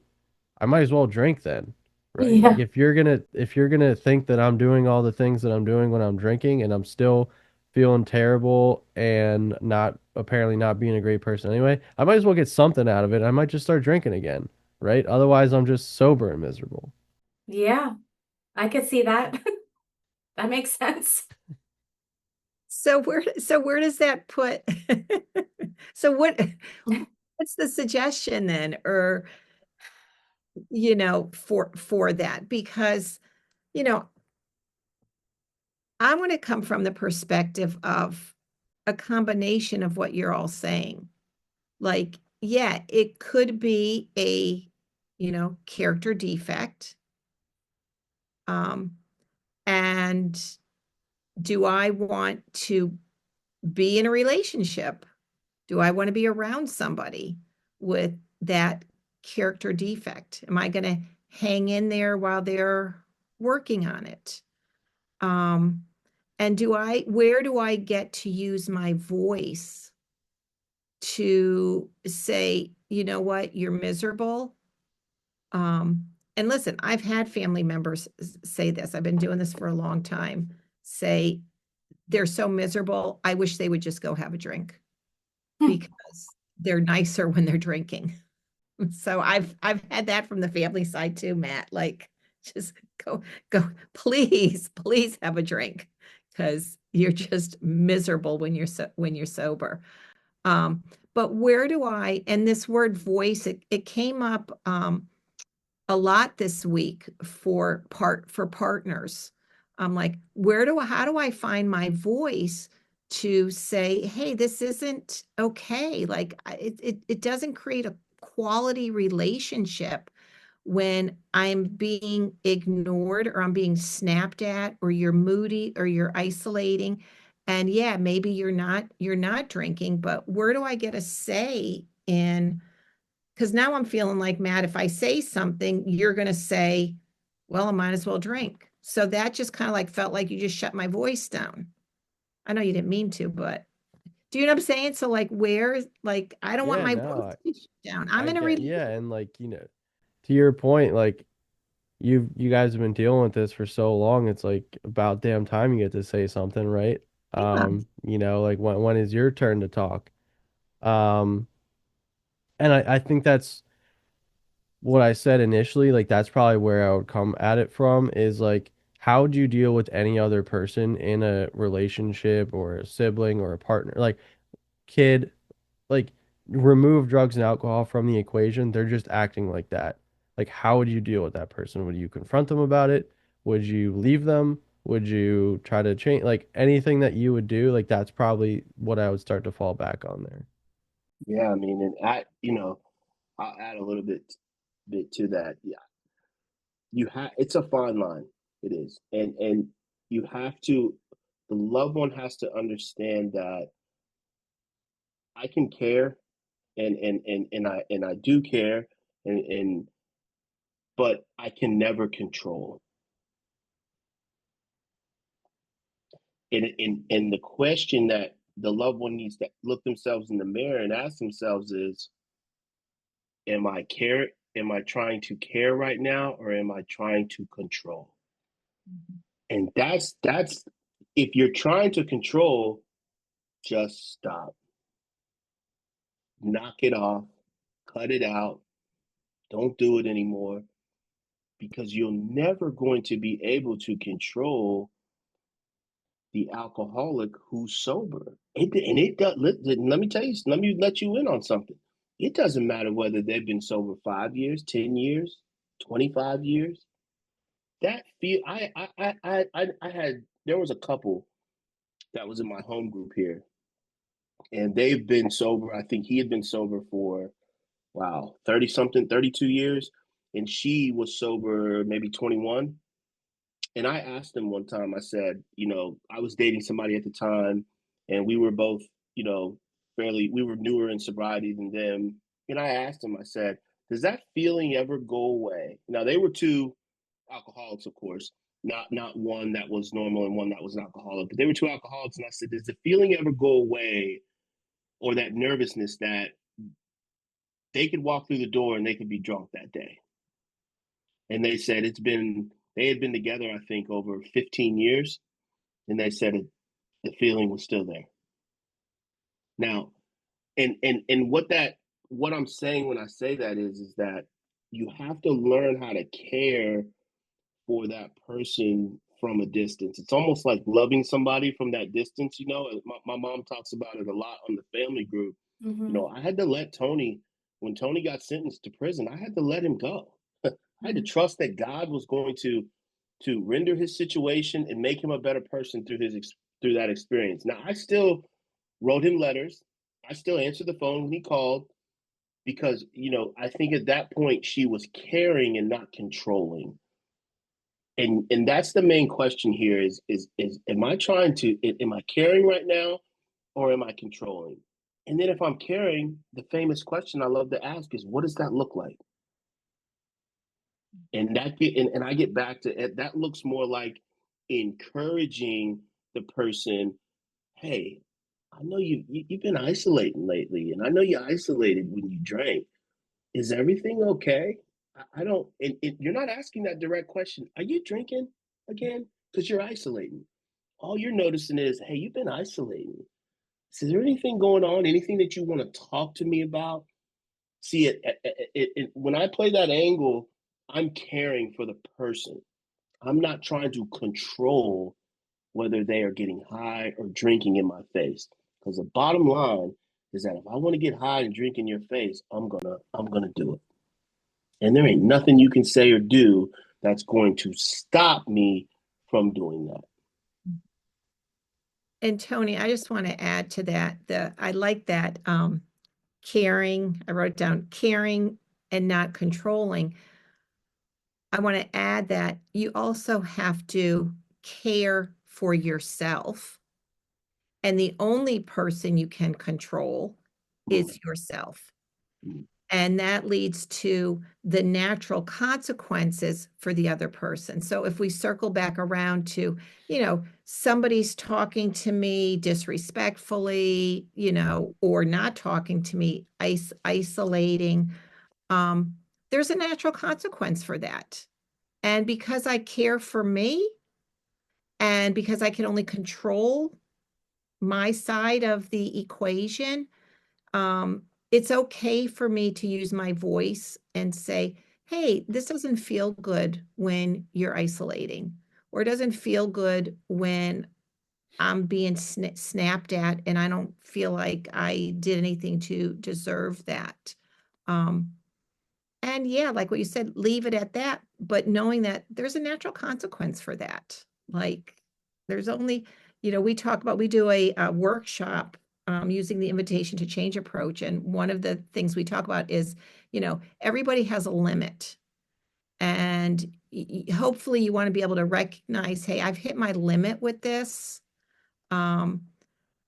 S1: I might as well drink then, right? Like
S4: Yeah.
S1: if you're gonna think that I'm doing all the things that I'm doing when I'm drinking and I'm still feeling terrible and not apparently not being a great person anyway, I might as well get something out of it. I might just start drinking again, right? Otherwise, I'm just sober and miserable.
S4: Yeah, I could see that. That makes sense.
S2: So where does that put? So what's the suggestion then, or for that? Because you know, I want to come from the perspective of a combination of what you're all saying. Like, yeah, it could be a, character defect. Um, and do I want to be in a relationship? Do I want to be around somebody with that character defect? Am I going to hang in there while they're working on it? Um, and where do I get to use my voice to say, you know what, you're miserable? Um, and listen, I've had family members say this. I've been doing this for a long time. Say they're so miserable. I wish they would just go have a drink because they're nicer when they're drinking. So I've had that from the family side too, Matt. Like, just go, please have a drink because you're just miserable when you're sober. Um, but where do and this word voice, it came up a lot this week for partners. I'm like, how do I find my voice to say, hey, this isn't okay. Like it doesn't create a quality relationship when I'm being ignored or I'm being snapped at or you're moody or you're isolating. And yeah, maybe you're not drinking, but where do I get a say in? Because now I'm feeling like, Matt, if I say something, you're going to say, well, I might as well drink. So that just kind of like felt like you just shut my voice down. I know you didn't mean to, but do you know what I'm saying? So like like I don't want
S1: Yeah,
S2: my
S1: no,
S2: voice to be shut down.
S1: I
S2: I'm in a
S1: get,
S2: relationship.
S1: yeah, and like, you know, to your point, like you guys have been dealing with this for so long, it's like about damn time you get to say something, right? You know, like when is your turn to talk? Um, and I think that's what I said initially, like that's probably where I would come at it from is like how would you deal with any other person in a relationship or a sibling or a partner, like kid, like remove drugs and alcohol from the equation, they're just acting like that. Like how would you deal with that person? Would you confront them about it? Would you leave them? Would you try to change like anything that you would do? Like that's probably what I would start to fall back on there.
S3: Yeah, I mean, and I'll add a little bit to that. Yeah, it's a fine line. It is, and you have to. The loved one has to understand that I can care, and I do care, and but I can never control. And the question that the loved one needs to look themselves in the mirror and ask themselves is, am I trying to care right now, or am I trying to control? And that's if you're trying to control, just stop. Knock it off, cut it out, don't do it anymore, because you're never going to be able to control the alcoholic who's sober. And it does. Let me tell you. Let me let you in on something. It doesn't matter whether they've been sober 5 years, 10 years, 25 years. that feel I had there was a couple that was in my home group here, and they've been sober. I think he had been sober for wow, 30 something, 32 years, and she was sober maybe 21. And I asked him one time, I said, I was dating somebody at the time, and we were both, we were newer in sobriety than them. And I asked him, I said, does that feeling ever go away? Now, they were two alcoholics, of course, not one that was normal and one that was an alcoholic, but they were two alcoholics. And I said, does the feeling ever go away, or that nervousness that they could walk through the door and they could be drunk that day? And they said they had been together, I think, over 15 years. And they said the feeling was still there. Now, and what I'm saying when I say that is that you have to learn how to care for that person from a distance. It's almost like loving somebody from that distance. My mom talks about it a lot on the family group.
S4: Mm-hmm.
S3: I had to let Tony, when Tony got sentenced to prison, I had to let him go. I had to
S4: Mm-hmm.
S3: trust that God was going to render his situation and make him a better person through that experience. Now, I still wrote him letters. I still answered the phone when he called because, I think at that point she was caring and not controlling. And that's the main question here is am I caring right now, or am I controlling? And then if I'm caring, the famous question I love to ask is, what does that look like? And I get back to it. That looks more like encouraging the person. Hey, I know you've been isolating lately, and I know you isolated when you drank. Is everything okay? I don't. And you're not asking that direct question. Are you drinking again? Because you're isolating. All you're noticing is, hey, you've been isolating. Is there anything going on? Anything that you want to talk to me about? See when I play that angle, I'm caring for the person. I'm not trying to control whether they are getting high or drinking in my face. Because the bottom line is that if I want to get high and drink in your face, I'm gonna do it. And there ain't nothing you can say or do that's going to stop me from doing that.
S2: And Tony, I just want to add to that. I like that caring. I wrote down caring and not controlling. I want to add that you also have to care for yourself. And the only person you can control is yourself.
S3: Mm.
S2: And that leads to the natural consequences for the other person. So if we circle back around to, somebody's talking to me disrespectfully, or not talking to me, isolating, there's a natural consequence for that. And because I care for me, and because I can only control my side of the equation, it's okay for me to use my voice and say, hey, this doesn't feel good when you're isolating, or it doesn't feel good when I'm being snapped at and I don't feel like I did anything to deserve that. Um, and yeah, like what you said, leave it at that, but knowing that there's a natural consequence for that. Like there's only, we do a workshop using the invitation to change approach. And one of the things we talk about is, everybody has a limit. And hopefully you want to be able to recognize, hey, I've hit my limit with this. And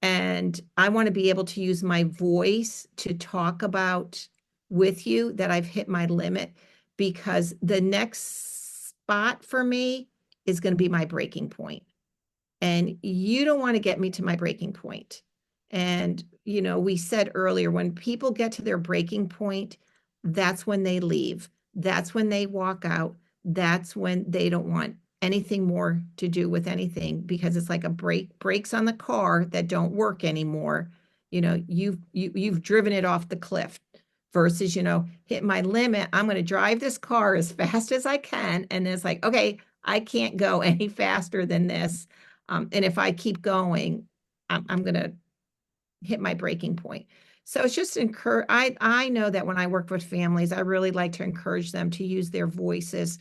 S2: I want to be able to use my voice to talk about with you that I've hit my limit, because the next spot for me is going to be my breaking point. And you don't want to get me to my breaking point. And, we said earlier, when people get to their breaking point, that's when they leave. That's when they walk out. That's when they don't want anything more to do with anything, because it's like brakes on the car that don't work anymore. You've driven it off the cliff versus, hit my limit. I'm going to drive this car as fast as I can. And it's like, okay, I can't go any faster than this. And if I keep going, I'm going to hit my breaking point. So it's just I know that when I work with families, I really like to encourage them to use their voices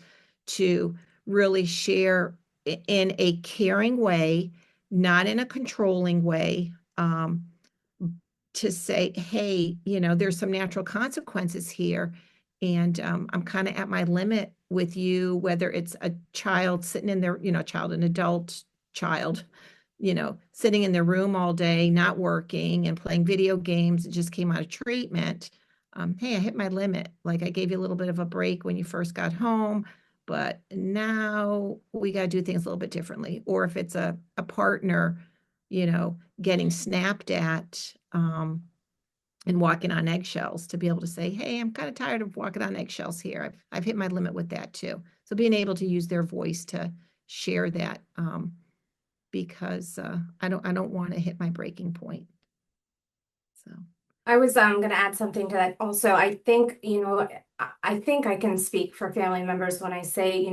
S2: to really share in a caring way, not in a controlling way, to say, hey, there's some natural consequences here. And I'm kind of at my limit with you, whether it's a child sitting in their, child, an adult child, sitting in their room all day, not working and playing video games, it just came out of treatment. Hey, I hit my limit. Like I gave you a little bit of a break when you first got home, but now we got to do things a little bit differently. Or if it's a partner, getting snapped at, and walking on eggshells, to be able to say, hey, I'm kind of tired of walking on eggshells here. I've hit my limit with that too. So being able to use their voice to share that, because I don't want to hit my breaking point. So
S4: I was going to add something to that also. I think, I think I can speak for family members when I say,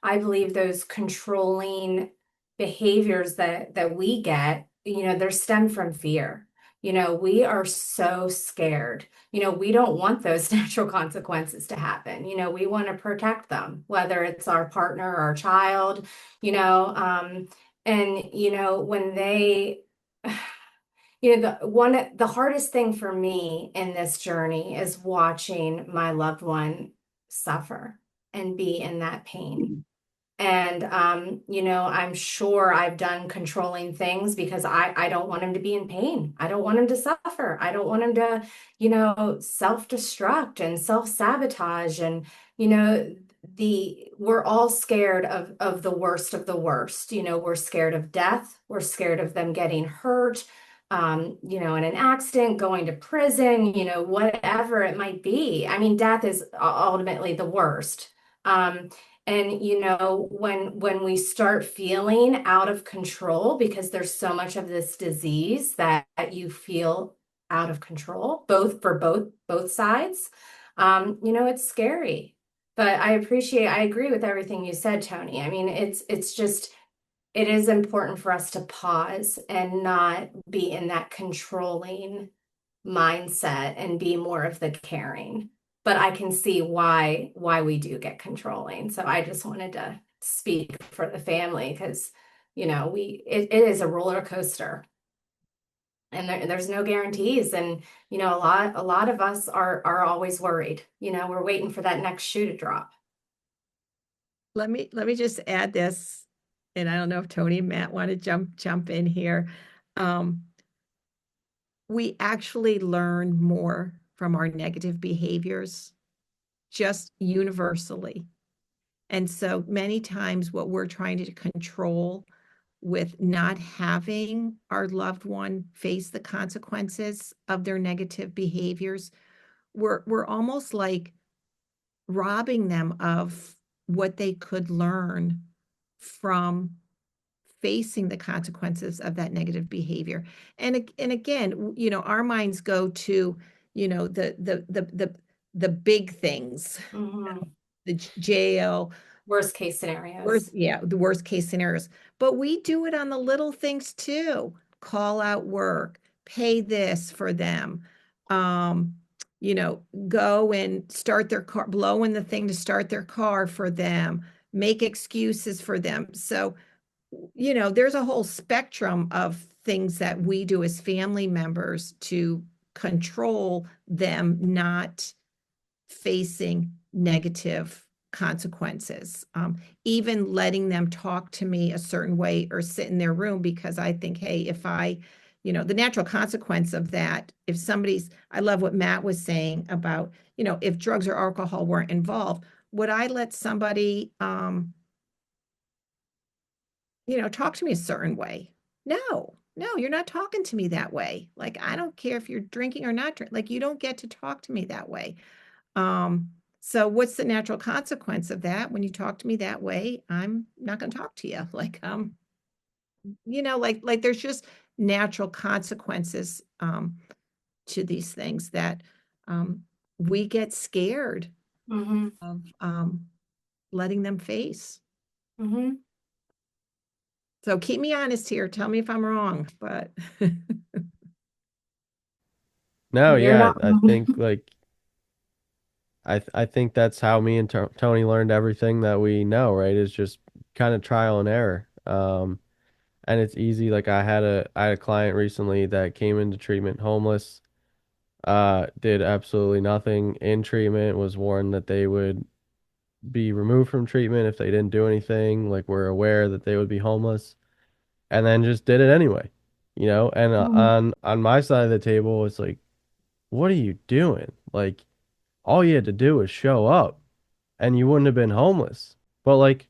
S4: I believe those controlling behaviors that we get, they're stemmed from fear. We are so scared. We don't want those natural consequences to happen. We want to protect them, whether it's our partner or our child, and when they the hardest thing for me in this journey is watching my loved one suffer and be in that pain. And I'm sure I've done controlling things because I don't want him to be in pain. I don't want him to suffer. I don't want him to, self-destruct and self-sabotage. And, we're all scared of the worst of the worst. We're scared of death. We're scared of them getting hurt, in an accident, going to prison, whatever it might be. I mean, death is ultimately the worst. And when we start feeling out of control, because there's so much of this disease that you feel out of control, both sides, it's scary. But I agree with everything you said, Tony. I mean, it's just it is important for us to pause and not be in that controlling mindset and be more of the caring. But I can see why we do get controlling. So I just wanted to speak for the family because it is a roller coaster and there's no guarantees. And a lot of us are always worried. We're waiting for that next shoe to drop.
S2: let me just add this, and I don't know if Tony and Matt want to jump in here. We actually learn more from our negative behaviors, just universally. And so many times what we're trying to control with not having our loved one face the consequences of their negative behaviors, we're almost like robbing them of what they could learn from facing the consequences of that negative behavior. And again, our minds go to, the big things,
S4: Mm-hmm.
S2: the jail,
S4: Worst case scenarios.
S2: the worst case scenarios. But we do it on the little things too. Call out work, pay this for them. Go and start their car, blow in the thing to start their car for them, make excuses for them. So, there's a whole spectrum of things that we do as family members to control them not facing negative consequences. Even letting them talk to me a certain way or sit in their room because I think, hey, if the natural consequence of that, if I love what Matt was saying about, if drugs or alcohol weren't involved, would I let somebody, talk to me a certain way? No, you're not talking to me that way. Like, I don't care if you're drinking or not drinking. Like, you don't get to talk to me that way. So what's the natural consequence of that? When you talk to me that way, I'm not going to talk to you. Like, like there's just natural consequences, to these things that, we get scared
S4: Mm-hmm.
S2: of, letting them face.
S4: Mm-hmm.
S2: So keep me honest here. Tell me if I'm wrong, but
S1: No,
S4: You're
S1: yeah,
S4: not
S1: I think like I think that's how me and Tony learned everything that we know, right? Is just kind of trial and error. And it's easy. Like I had a client recently that came into treatment homeless, did absolutely nothing in treatment, was warned that they would be removed from treatment if they didn't do anything. Like we're aware that they would be homeless, and then just did it anyway, you know? And
S2: Mhm.
S1: on my side of the table, it's like, what are you doing? Like all you had to do was show up and you wouldn't have been homeless. But like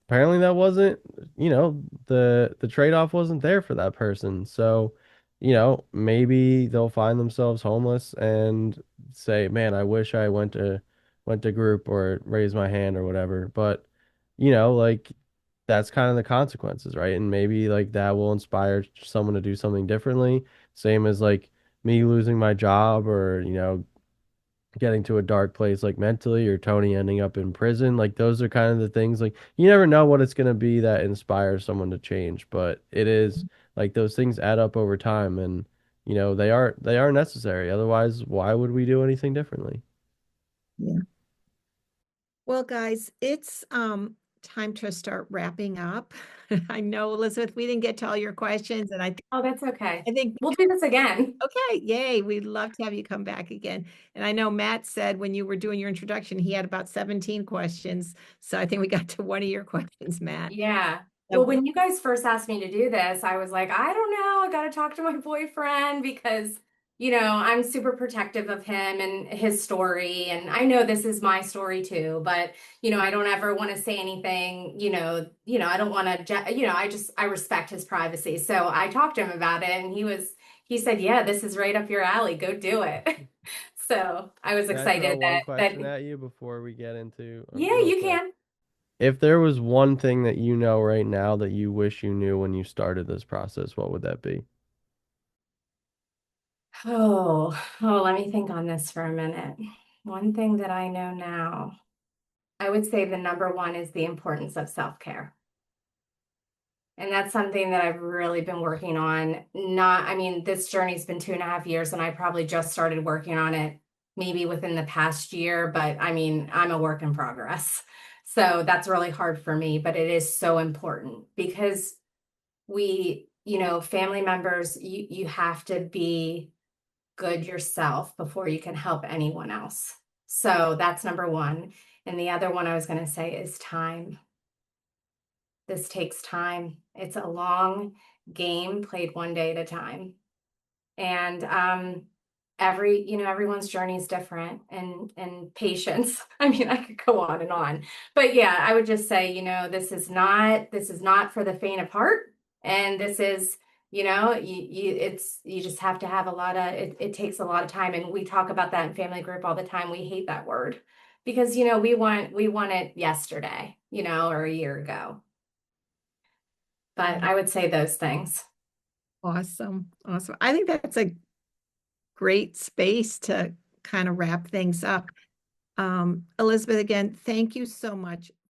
S1: apparently that wasn't, you know, the trade-off wasn't there for that person. So, you know, maybe they'll find themselves homeless and say, "Man, I wish I went to group or raised my hand or whatever." But, you know, like that's kind of the consequences, right? And maybe like that will inspire someone to do something differently. Same as like me losing my job or, you know, getting to a dark place like mentally or Tony ending up in prison. Like those are kind of the things like you never know what it's going to be that inspires someone to change, but it is like those things add up over time and you know, they are necessary. Otherwise, why would we do anything differently?
S2: Yeah. Well, guys, it's time to start wrapping up. I know, Elizabeth, we didn't get to all your questions, and
S4: Oh, that's okay.
S2: I think
S4: We'll do this again.
S2: okay, yay, we'd love to have you come back again. And I know Matt said when you were doing your introduction, he had about 17 questions. So I think we got to one of your questions, Matt.
S4: Yeah. Well,
S2: So,
S4: when you guys first asked me to do this, I was like, I don't know. I got to talk to my boyfriend because, I'm super protective of him and his story. And I know this is my story too, but, I don't ever want to say anything, I don't want to, I respect his privacy. So I talked to him about it and he said, yeah, this is right up your alley. Go do it. So I was
S1: Can I throw
S4: excited
S1: one
S4: that,
S1: question at you before we get into
S4: yeah,
S1: real
S4: you
S1: quick?
S4: can.
S1: If there was one thing that you know right now that you wish you knew when you started this process, what would that be?
S4: Let me think on this for a minute. One thing that I know now, I would say the number one is the importance of self-care. And that's something that I've really been working on. This journey's been 2.5 years, and I probably just started working on it maybe within the past year, but I'm a work in progress. So that's really hard for me, but it is so important because family members, you have to be good yourself before you can help anyone else. So that's number one. And the other one I was going to say is time. This takes time. It's a long game played one day at a time. And everyone's journey is different and patience. I could go on and on. But yeah, I would just say, this is not for the faint of heart. And this is, you just have to have it takes a lot of time. And we talk about that in family group all the time. We hate that word because we want it yesterday, or a year ago. But I would say those things.
S2: awesome. Awesome. I think that's a great space to kind of wrap things up. Elizabeth, again, thank you so much